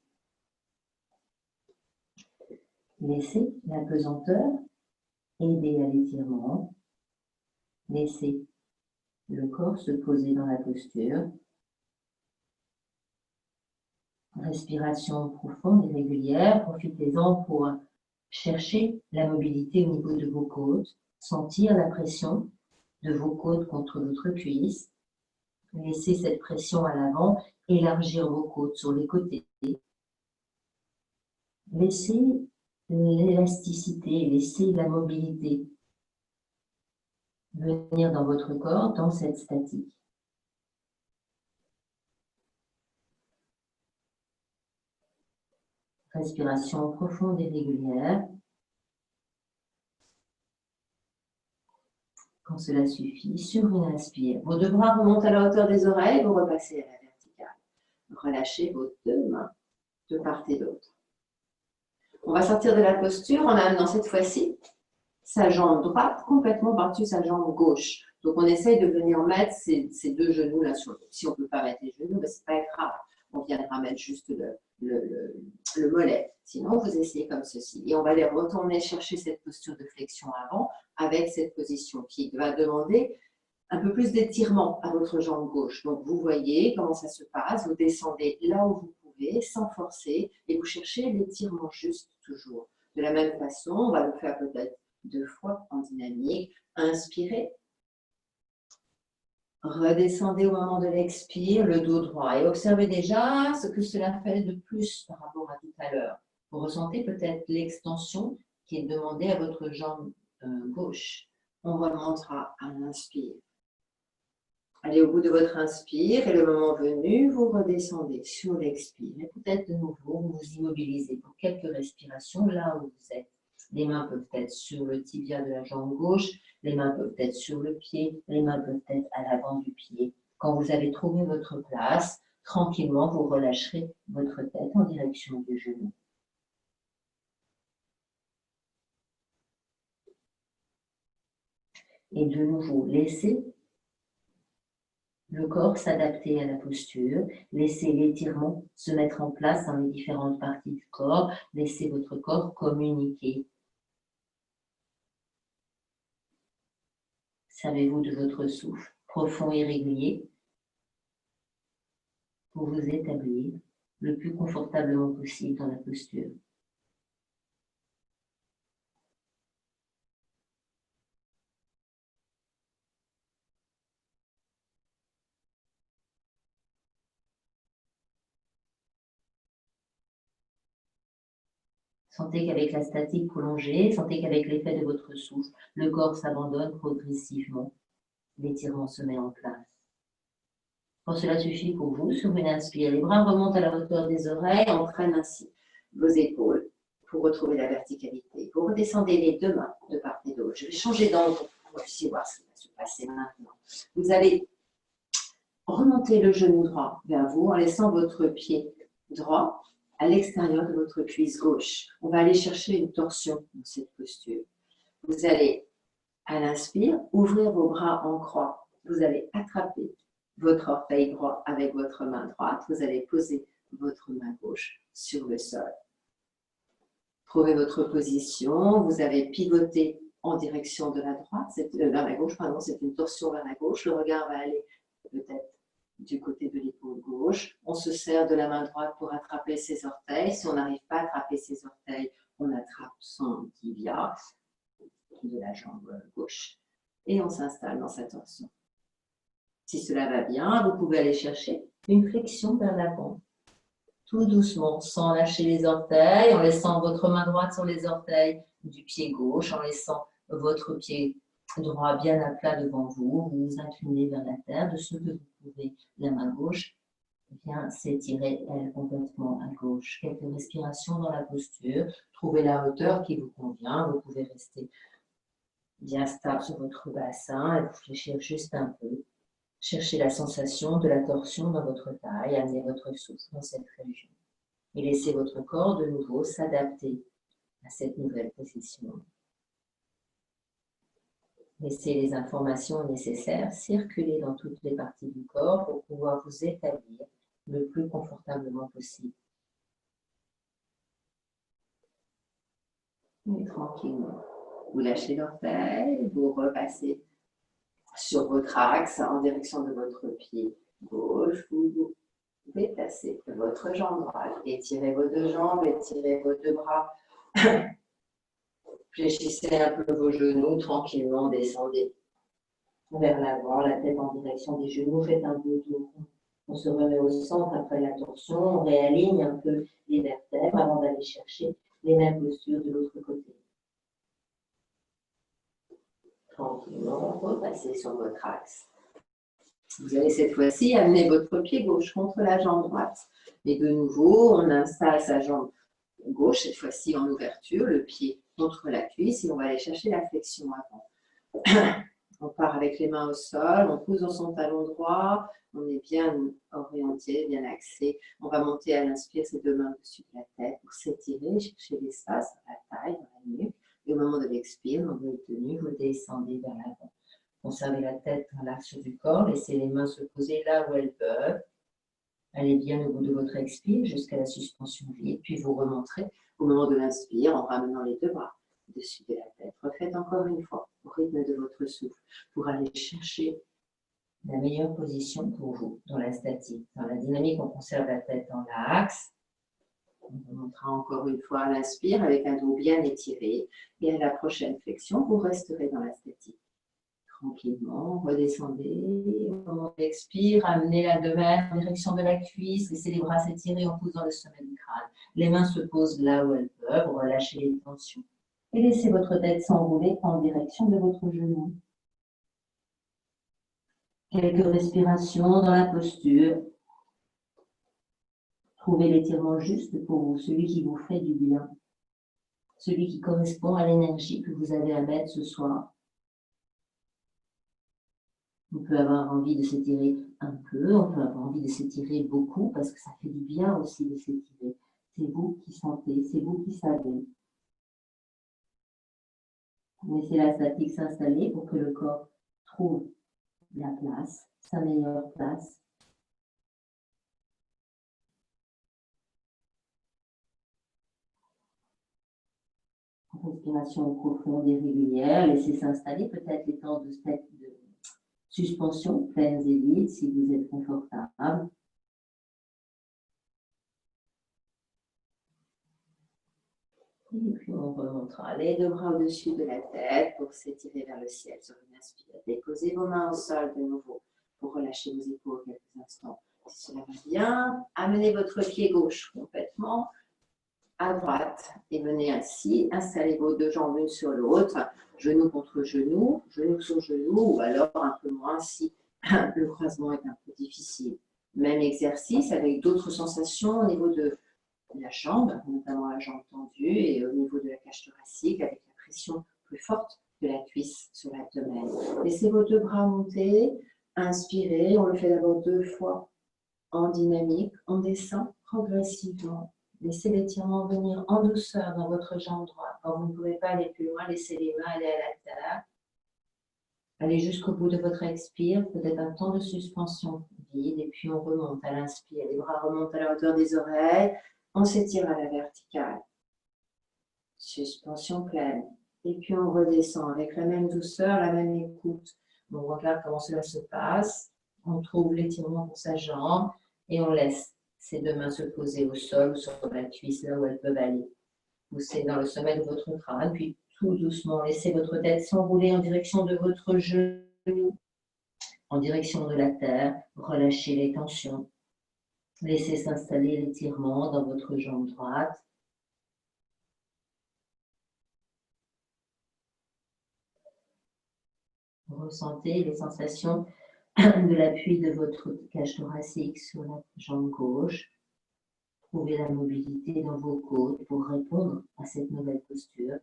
Laissez la pesanteur aider à l'étirement. Laissez le corps se poser dans la posture. Respiration profonde et régulière. Profitez-en pour chercher la mobilité au niveau de vos côtes, sentir la pression de vos côtes contre votre cuisse. Laissez cette pression à l'avant, élargir vos côtes sur les côtés. Laissez l'élasticité, laissez la mobilité venir dans votre corps, dans cette statique. Respiration profonde et régulière. Quand cela suffit, sur une inspire, vos deux bras remontent à la hauteur des oreilles, vous repassez à la verticale. Relâchez vos deux mains de part et d'autre. On va sortir de la posture en amenant cette fois-ci sa jambe droite complètement par-dessus sa jambe gauche. Donc on essaye de venir mettre ces deux genoux là sur le. Si on ne peut pas mettre les genoux, ben, ce n'est pas grave. On viendra mettre juste le mollet. Sinon, vous essayez comme ceci. Et on va aller retourner chercher cette posture de flexion avant avec cette position qui va demander un peu plus d'étirement à votre jambe gauche. Donc vous voyez comment ça se passe. Vous descendez là où vous pouvez sans forcer et vous cherchez l'étirement juste toujours. De la même façon, on va le faire peut-être 2 fois en dynamique. Inspirez. Redescendez au moment de l'expire, le dos droit. Et observez déjà ce que cela fait de plus par rapport à tout à l'heure. Vous ressentez peut-être l'extension qui est demandée à votre jambe gauche. On remontera à l'inspire. Allez au bout de votre inspire et le moment venu, vous redescendez sur l'expire. Et peut-être de nouveau, vous vous immobilisez pour quelques respirations là où vous êtes. Les mains peuvent être sur le tibia de la jambe gauche, les mains peuvent être sur le pied, les mains peuvent être à l'avant du pied. Quand vous avez trouvé votre place, tranquillement, vous relâcherez votre tête en direction du genou. Et de nouveau, laissez le corps s'adapter à la posture, laissez l'étirement se mettre en place dans les différentes parties du corps, laissez votre corps communiquer. Savez-vous de votre souffle profond et régulier pour vous établir le plus confortablement possible dans la posture. Sentez qu'avec la statique prolongée, sentez qu'avec l'effet de votre souffle, le corps s'abandonne progressivement. L'étirement se met en place. Quand cela suffit pour vous, sur une inspire, les bras remontent à la hauteur des oreilles, entraînent ainsi vos épaules pour retrouver la verticalité. Vous redescendez les deux mains de part et d'autre. Je vais changer d'angle pour que vous puissiez voir ce qui va se passer maintenant. Vous allez remonter le genou droit vers vous en laissant votre pied droit à l'extérieur de votre cuisse gauche. On va aller chercher une torsion dans cette posture. Vous allez, à l'inspire, ouvrir vos bras en croix. Vous allez attraper votre orteil droit avec votre main droite. Vous allez poser votre main gauche sur le sol. Trouvez votre position. Vous avez pivoté en direction de la droite, vers la gauche, pardon, c'est une torsion vers la gauche. Le regard va aller peut-être du côté de l'épaule gauche. On se sert de la main droite pour attraper ses orteils. Si on n'arrive pas à attraper ses orteils, on attrape son tibia de la jambe gauche et on s'installe dans sa torsion. Si cela va bien, vous pouvez aller chercher une flexion vers l'avant. Tout doucement, sans lâcher les orteils, en laissant votre main droite sur les orteils du pied gauche, en laissant votre pied droit bien à plat devant vous. Vous vous inclinez vers la terre de ce que vous pouvez. La main gauche vient s'étirer, elle, complètement à gauche. Quelques respirations dans la posture. Trouvez la hauteur qui vous convient. Vous pouvez rester bien stable sur votre bassin et réfléchir juste un peu. Cherchez la sensation de la torsion dans votre taille, amenez votre souffle dans cette région. Et laissez votre corps de nouveau s'adapter à cette nouvelle position. Laissez les informations nécessaires circuler dans toutes les parties du corps pour pouvoir vous établir le plus confortablement possible. Et tranquillement, vous lâchez l'orteil, vous repassez sur votre axe en direction de votre pied gauche, vous déplacez votre jambe droite, étirez vos deux jambes, étirez vos deux bras. Fléchissez un peu vos genoux, tranquillement descendez vers l'avant, la tête en direction des genoux, faites un peu tour. On se remet au centre après la torsion, on réaligne un peu les vertèbres avant d'aller chercher les mêmes postures de l'autre côté. Tranquillement, repassez sur votre axe. Vous allez cette fois-ci amener votre pied gauche contre la jambe droite. Et de nouveau, on installe sa jambe gauche, cette fois-ci en ouverture, le pied contre la cuisse et on va aller chercher la flexion avant. On part avec les mains au sol, on pousse dans son talon droit, on est bien orienté, bien axé. On va monter à l'inspire ses deux mains au-dessus de la tête pour s'étirer, chercher l'espace dans la taille, dans la nuque. Et au moment de l'expire, dans votre tenue, vous descendez vers l'avant. Conservez la tête dans l'axe du corps, laissez les mains se poser là où elles peuvent. Allez bien au bout de votre expire jusqu'à la suspension vide, puis vous remonterez au moment de l'inspire en ramenant les deux bras au-dessus de la tête. Refaites encore une fois au rythme de votre souffle pour aller chercher la meilleure position pour vous dans la statique. Dans la dynamique, on conserve la tête dans l'axe. On remontera encore une fois à l'inspire avec un dos bien étiré. Et à la prochaine flexion, vous resterez dans la statique. Tranquillement, redescendez. Au moment de l'expire, amenez la deux mains en direction de la cuisse. Laissez les bras s'étirer, on pousse dans le sommet du crâne. Les mains se posent là où elles peuvent, relâchez les tensions. Et laissez votre tête s'enrouler en direction de votre genou. Quelques respirations dans la posture. Trouvez l'étirement juste pour vous, celui qui vous fait du bien, celui qui correspond à l'énergie que vous avez à mettre ce soir. On peut avoir envie de s'étirer un peu, on peut avoir envie de s'étirer beaucoup parce que ça fait du bien aussi de s'étirer. C'est vous qui sentez, c'est vous qui savez. Laissez la statique s'installer pour que le corps trouve la place, sa meilleure place. Respiration profonde et régulière, laissez s'installer peut-être les temps de suspension pleines et vides si vous êtes confortable. Et puis on remontera les deux bras au-dessus de la tête pour s'étirer vers le ciel sur une inspire. Déposez vos mains au sol de nouveau pour relâcher vos épaules quelques instants. Si cela va bien, amenez votre pied gauche complètement à droite et venez ainsi installer vos deux jambes l'une sur l'autre, genou contre genou, genou sur genou, ou alors un peu moins si le croisement est un peu difficile. Même exercice avec d'autres sensations au niveau de la jambe, notamment la jambe tendue et au niveau de la cage thoracique avec la pression plus forte de la cuisse sur l'abdomen. Laissez vos deux bras monter, inspirez, on le fait d'abord 2 fois en dynamique, on descend progressivement. Laissez l'étirement venir en douceur dans votre jambe droite. Quand vous ne pouvez pas aller plus loin, laissez les mains aller à la terre. Allez jusqu'au bout de votre expire, peut-être un temps de suspension vide, et puis on remonte à l'inspire. Les bras remontent à la hauteur des oreilles, on s'étire à la verticale. Suspension pleine. Et puis on redescend avec la même douceur, la même écoute. On regarde comment cela se passe. On trouve l'étirement pour sa jambe et on laisse ses deux mains se poser au sol ou sur la cuisse, là où elles peuvent aller. Poussez dans le sommet de votre crâne, puis tout doucement, laissez votre tête s'enrouler en direction de votre genou, en direction de la terre. Relâchez les tensions. Laissez s'installer l'étirement dans votre jambe droite. Ressentez les sensations de l'appui de votre cage thoracique sur la jambe gauche. Trouvez la mobilité dans vos côtes pour répondre à cette nouvelle posture.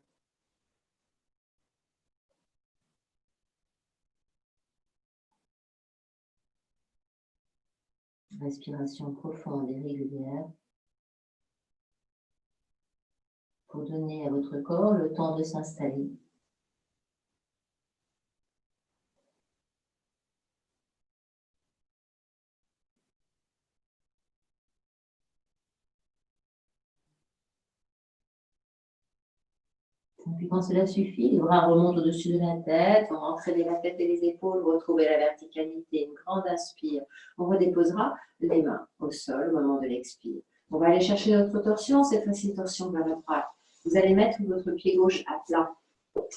Respiration profonde et régulière pour donner à votre corps le temps de s'installer. Et puis quand cela suffit, les bras remontent au-dessus de la tête, on entraîne la tête et les épaules, retrouver la verticalité, une grande inspire. On redéposera les mains au sol au moment de l'expire. On va aller chercher notre torsion, cette fois-ci torsion vers la droite. Vous allez mettre votre pied gauche à plat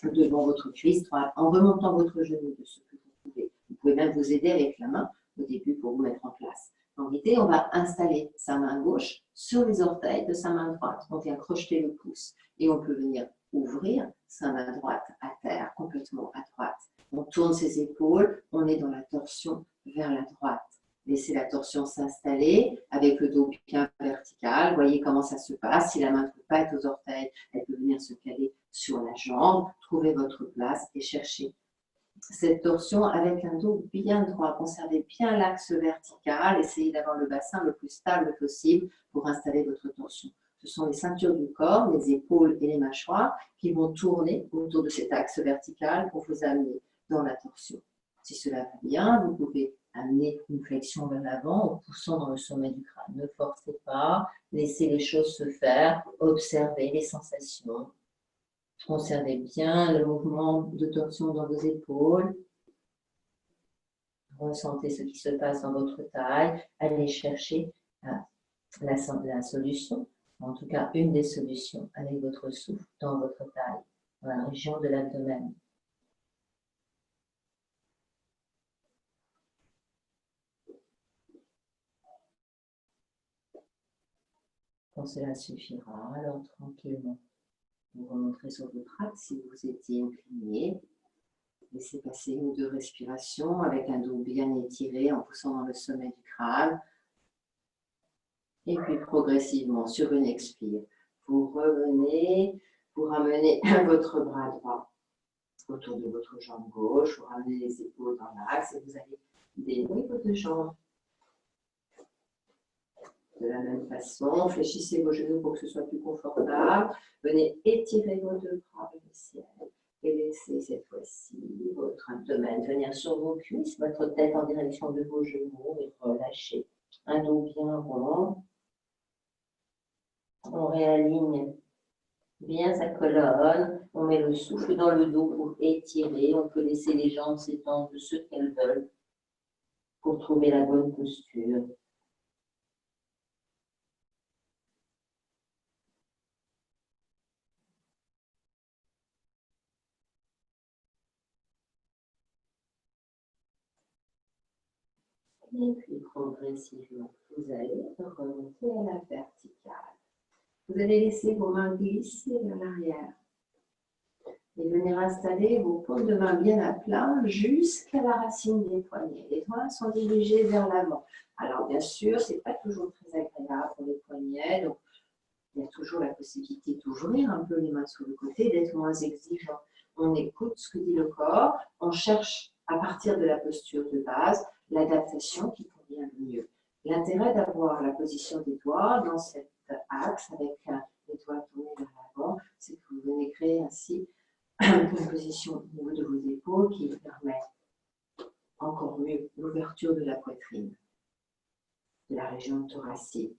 devant votre cuisse droite en remontant votre genou de ce que vous pouvez. Vous pouvez même vous aider avec la main au début pour vous mettre en place. En réalité, on va installer sa main gauche sur les orteils de sa main droite. On vient crocheter le pouce et on peut venir ouvrir sa main droite à terre, complètement à droite. On tourne ses épaules, on est dans la torsion vers la droite. Laissez la torsion s'installer avec le dos bien vertical. Voyez comment ça se passe. Si la main ne peut pas être aux orteils, elle peut venir se caler sur la jambe. Trouvez votre place et cherchez cette torsion avec un dos bien droit. Conservez bien l'axe vertical. Essayez d'avoir le bassin le plus stable possible pour installer votre torsion. Ce sont les ceintures du corps, les épaules et les mâchoires qui vont tourner autour de cet axe vertical pour vous amener dans la torsion. Si cela va bien, vous pouvez amener une flexion vers l'avant en poussant dans le sommet du crâne. Ne forcez pas, laissez les choses se faire, observez les sensations. Conservez bien le mouvement de torsion dans vos épaules. Ressentez ce qui se passe dans votre taille. Allez chercher la solution, en tout cas une des solutions, avec votre souffle dans votre taille, dans la région de l'abdomen. Quand cela suffira, alors tranquillement, vous remonterez sur votre axe si vous étiez incliné. Laissez passer une ou deux respirations avec un dos bien étiré en poussant dans le sommet du crâne. Et puis progressivement, sur une expire, vous revenez, vous ramenez votre bras droit autour de votre jambe gauche, vous ramenez les épaules dans l'axe et vous allez dénouer votre jambe. De la même façon, fléchissez vos genoux pour que ce soit plus confortable. Venez étirer vos deux bras vers le ciel. Et laissez cette fois-ci votre abdomen venir sur vos cuisses, votre tête en direction de vos genoux et relâchez. Un dos bien rond. On réaligne bien sa colonne. On met le souffle dans le dos pour étirer. On peut laisser les jambes s'étendre de ce qu'elles veulent pour trouver la bonne posture. Et puis progressivement, vous allez remonter à la verticale. Vous allez laisser vos mains glisser vers l'arrière et venir installer vos paumes de main bien à plat jusqu'à la racine des poignets. Les doigts sont dirigés vers l'avant. Alors bien sûr, ce n'est pas toujours très agréable pour les poignets, donc il y a toujours la possibilité d'ouvrir un peu les mains sur le côté, d'être moins exigeant. On écoute ce que dit le corps, on cherche à partir de la posture de base l'adaptation qui convient le mieux. L'intérêt d'avoir la position des doigts dans cet axe avec les doigts tournés vers l'avant, c'est que vous venez créer ainsi une position au niveau de vos épaules qui permet encore mieux l'ouverture de la poitrine, de la région thoracique.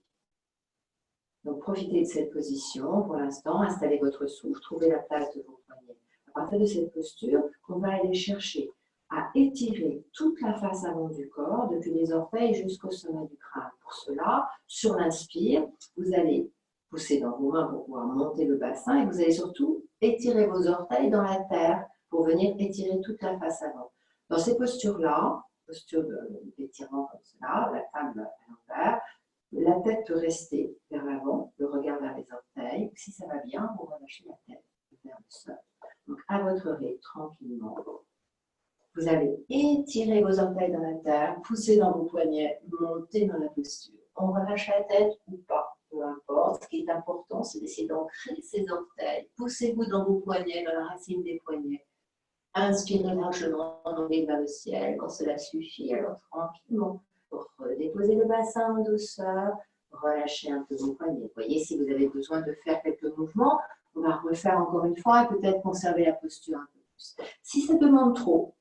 Donc profitez de cette position pour l'instant, installez votre souffle, trouvez la place de vos poignets. À partir de cette posture, on va aller chercher à étirer toute la face avant du corps, depuis les orteils jusqu'au sommet du crâne. Pour cela, sur l'inspire, vous allez pousser dans vos mains pour pouvoir monter le bassin et vous allez surtout étirer vos orteils dans la terre pour venir étirer toute la face avant. Dans ces postures-là, posture d'étirement comme cela, la table à l'envers, la tête peut rester vers l'avant, le regard vers les orteils. Si ça va bien, vous relâchez la tête vers le sol. Donc à votre rythme, tranquillement. Vous allez étirer vos orteils dans la terre, pousser dans vos poignets, monter dans la posture. On relâche la tête ou pas, peu importe. Ce qui est important, c'est d'essayer d'ancrer ses orteils. Poussez-vous dans vos poignets, dans la racine des poignets. Inspirez largement, enlevez vers le ciel. Quand cela suffit, alors tranquillement, redéposez le bassin en douceur, relâchez un peu vos poignets. Vous voyez, si vous avez besoin de faire quelques mouvements, on va refaire encore une fois et peut-être conserver la posture un peu plus. Si ça demande trop,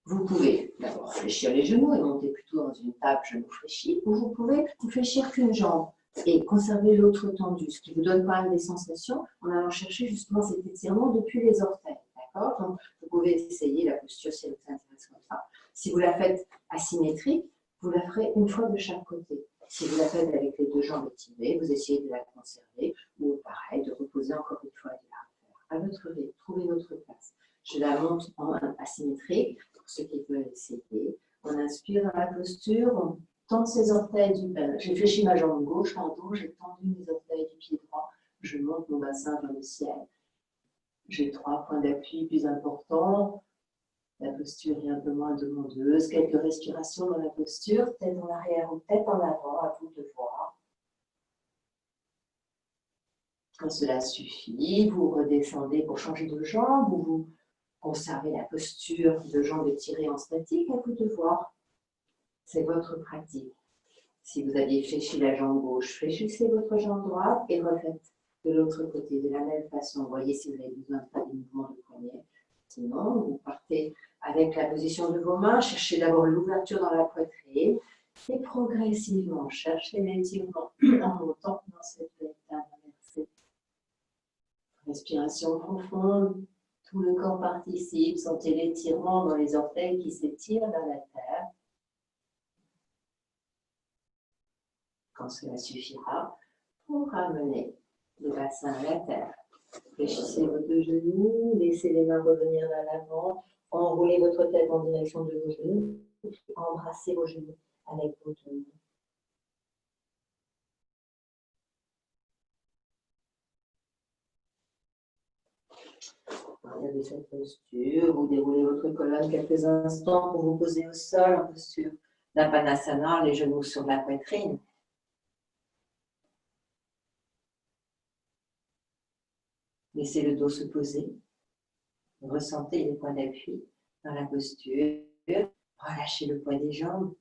vous pouvez d'abord fléchir les genoux et monter plutôt dans une table genou fléchi, ou vous pouvez ne fléchir qu'une jambe. Et conservez l'autre tendu, ce qui vous donne quand même des sensations en allant chercher justement cet étirement depuis les orteils. D'accord? Donc, vous pouvez essayer la posture si elle vous intéresse comme ça. Si vous la faites asymétrique, vous la ferez une fois de chaque côté. Si vous la faites avec les deux jambes étirées, vous essayez de la conserver ou pareil, de reposer encore une fois et de la refaire. À votre rythme, trouvez votre place. Je la monte en asymétrique pour ceux qui veulent essayer. On inspire dans la posture, on tend ses orteils du pied. J'ai fléchi ma jambe gauche, pardon, j'ai tendu mes orteils du pied droit. Je monte mon bassin vers le ciel. J'ai 3 points d'appui plus importants. La posture est un peu moins demandeuse. Quelques respirations dans la posture, tête en arrière ou tête en avant, à vous de voir. Quand cela suffit, vous redescendez pour changer de jambe ou vous conservez la posture de jambes étirées en statique, à vous de voir. C'est votre pratique. Si vous aviez fléchi la jambe gauche, fléchissez votre jambe droite et refaites de l'autre côté de la même façon. Voyez si vous avez besoin de faire des mouvements de poignet. Sinon, vous partez avec la position de vos mains, cherchez d'abord l'ouverture dans la poitrine et progressivement cherchez l'étirement en montant dans cette tête inversée. Respiration profonde, tout le corps participe, sentez l'étirement dans les orteils qui s'étirent vers la terre. Quand cela suffira, pour ramener le bassin à la terre. Fléchissez vos deux genoux, laissez les mains revenir vers l'avant, enroulez votre tête en direction de vos genoux, et embrassez vos genoux avec vos deux mains. Regardez cette posture, vous déroulez votre colonne quelques instants pour vous poser au sol en posture d'Apanasana, les genoux sur la poitrine. Laissez le dos se poser. Ressentez les points d'appui dans la posture. Relâchez le poids des jambes.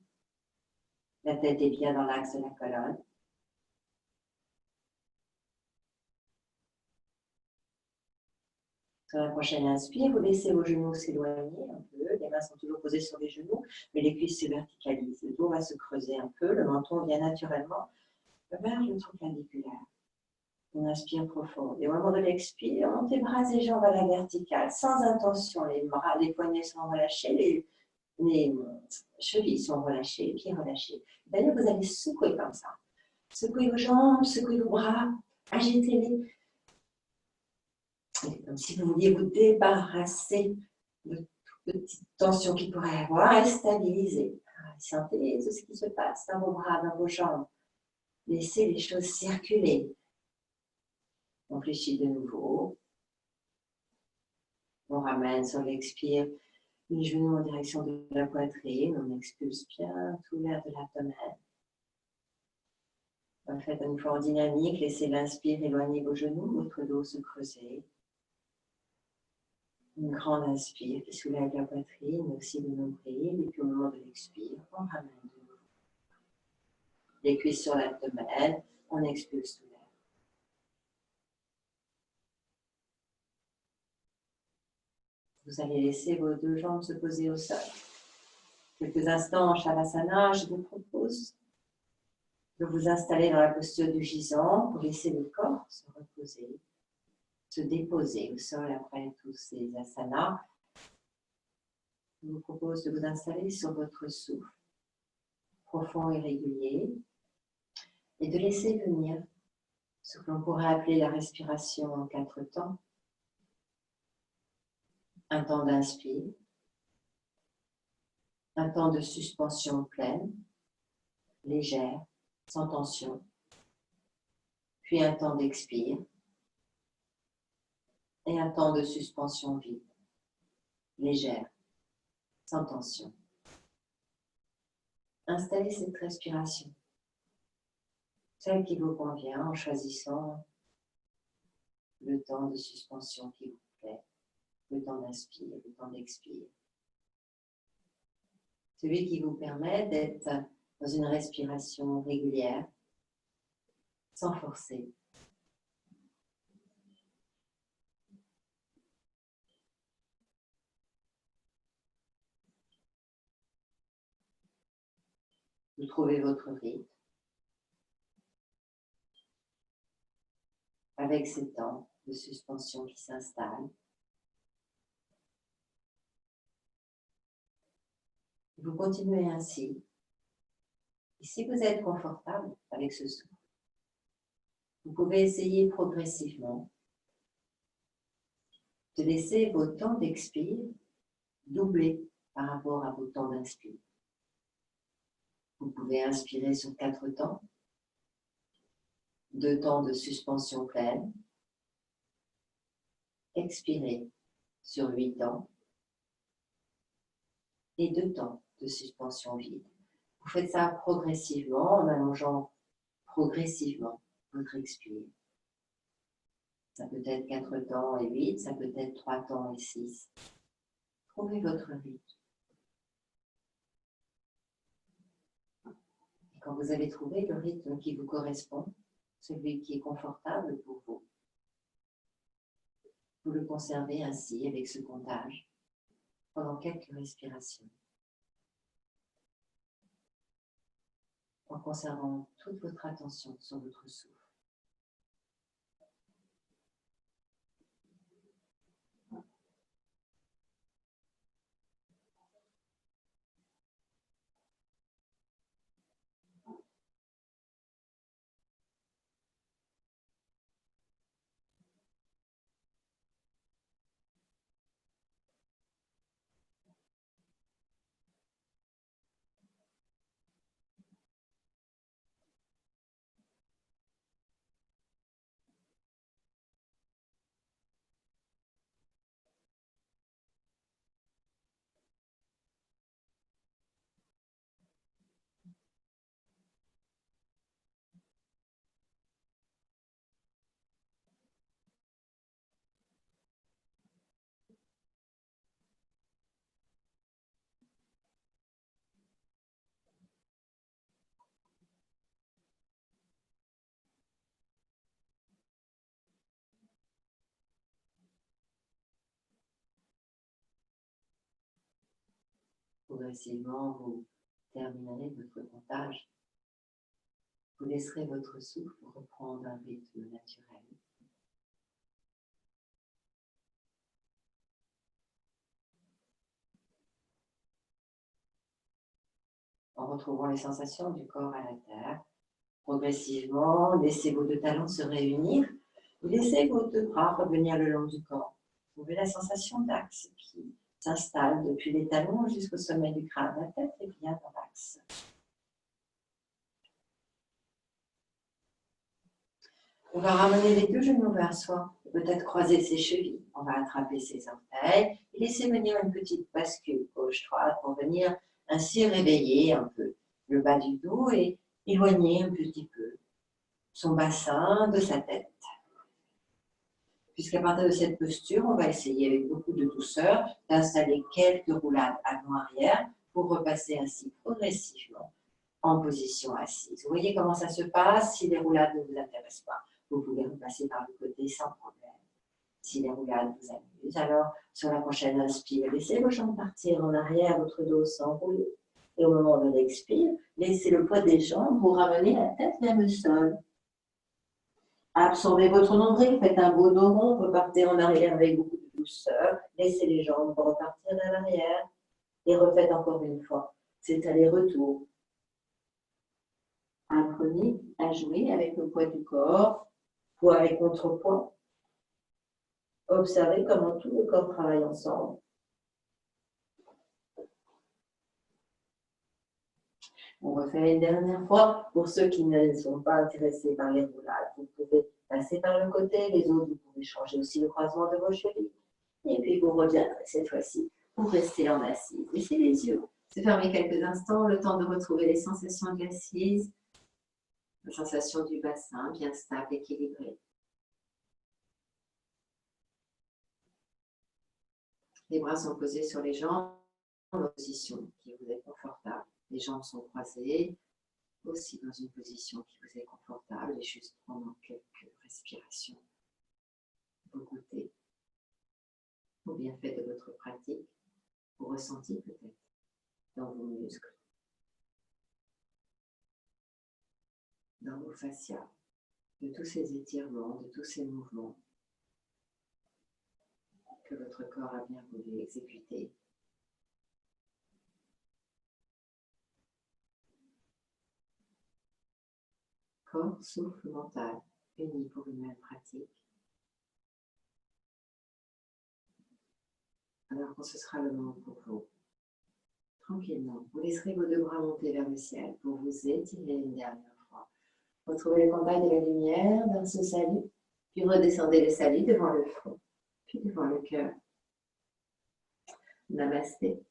La tête est bien dans l'axe de la colonne. Sur la prochaine inspire, vous laissez vos genoux s'éloigner un peu. Les mains sont toujours posées sur les genoux, mais les cuisses se verticalisent. Le dos va se creuser un peu. Le menton vient naturellement vers le tronc claviculaire. On inspire profond. Et au moment de l'expire, montez bras et jambes à la verticale, sans intention. Les poignets sont relâchés, les chevilles sont relâchées, les pieds relâchés. D'ailleurs, vous allez secouer comme ça. Secouez vos jambes, secouez vos bras, agitez-les. Comme si vous vouliez vous débarrasser de toute petite tension qu'il pourrait y avoir et stabiliser. Sentez tout ce qui se passe dans vos bras, dans vos jambes. Laissez les choses circuler. On fléchit de nouveau. On ramène sur l'expire les genoux en direction de la poitrine. On expulse bien tout l'air de l'abdomen. Faites une fois en dynamique. Laissez l'inspire éloigner vos genoux, votre dos se creuser. Une grande inspire qui soulève la poitrine, mais aussi le nombril. Et puis au moment de l'expire, on ramène de nouveau. Les cuisses sur l'abdomen, on expulse tout l'air. Vous allez laisser vos deux jambes se poser au sol. Quelques instants en Shavasana, je vous propose de vous installer dans la posture du gisant pour laisser le corps se reposer, se déposer au sol après tous ces asanas. Je vous propose de vous installer sur votre souffle profond et régulier et de laisser venir ce que l'on pourrait appeler la respiration en 4 temps. Un temps d'inspire, un temps de suspension pleine, légère, sans tension, puis un temps d'expire et un temps de suspension vide, légère, sans tension. Installez cette respiration, celle qui vous convient en choisissant le temps de suspension qui vous plaît, le temps d'inspire, le temps d'expire. Celui qui vous permet d'être dans une respiration régulière, sans forcer. Vous trouvez votre rythme. avec ces temps de suspension qui s'installent. Vous continuez ainsi. Et si vous êtes confortable avec ce souffle, vous pouvez essayer progressivement de laisser vos temps d'expire doubler par rapport à vos temps d'inspire. Vous pouvez inspirer sur 4 temps, 2 temps de suspension pleine, expirer sur 8 temps et 2 temps de suspension vide. Vous faites ça progressivement en allongeant progressivement votre expire. Ça peut être 4 temps et 8, ça peut être 3 temps et 6. Trouvez votre rythme. Et quand vous avez trouvé le rythme qui vous correspond, celui qui est confortable pour vous, vous le conservez ainsi avec ce comptage pendant quelques respirations, en conservant toute votre attention sur votre souffle. Progressivement, vous terminerez votre comptage. Vous laisserez votre souffle reprendre un rythme naturel. En retrouvant les sensations du corps à la terre, progressivement, laissez vos 2 talons se réunir. Laissez vos 2 bras revenir le long du corps. Vous trouvez la sensation d'axe qui s'installe depuis les talons jusqu'au sommet du crâne. La tête est bien dans l'axe. On va ramener les 2 genoux vers soi, peut-être croiser ses chevilles. On va attraper ses orteils et laisser venir une petite bascule gauche-droite pour venir ainsi réveiller un peu le bas du dos et éloigner un petit peu son bassin de sa tête. Puisqu'à partir de cette posture, on va essayer avec beaucoup de douceur d'installer quelques roulades avant-arrière pour repasser ainsi progressivement en position assise. Vous voyez comment ça se passe. Si les roulades ne vous intéressent pas, vous pouvez repasser par le côté sans problème. Si les roulades vous amusent, alors sur la prochaine inspire, laissez vos jambes partir en arrière, votre dos s'enroule. Et au moment de l'expire, laissez le poids des jambes vous ramener la tête vers le sol. Absorbez votre nombril, faites un beau dos rond, repartez en arrière avec beaucoup de douceur. Laissez les jambes repartir vers l'arrière et refaites encore une fois cet aller-retour. Apprenez à jouer avec le poids du corps, poids et contrepoids. Observez comment tout le corps travaille ensemble. On refait une dernière fois. Pour ceux qui ne sont pas intéressés par les roulades, vous pouvez passer par le côté. Les autres, vous pouvez changer aussi le croisement de vos chevilles. Et puis, vous reviendrez cette fois-ci pour rester en assise. Laissez les yeux se fermer quelques instants, le temps de retrouver les sensations de l'assise, la sensation du bassin bien stable, équilibré. Les bras sont posés sur les jambes en position qui vous est confortable. Les jambes sont croisées, aussi dans une position qui vous est confortable, et juste pendant quelques respirations, vous goûtez au bienfait de votre pratique, vous ressentez peut-être dans vos muscles, dans vos fascias, de tous ces étirements, de tous ces mouvements que votre corps a bien voulu exécuter. Corps, souffle, mental, unis pour une même pratique. Alors quand ce sera le moment pour vous, tranquillement, vous laisserez vos deux bras monter vers le ciel pour vous étirer une dernière fois. Retrouvez le contact de la lumière dans ce salut, puis redescendez le salut devant le front, puis devant le cœur. Namasté.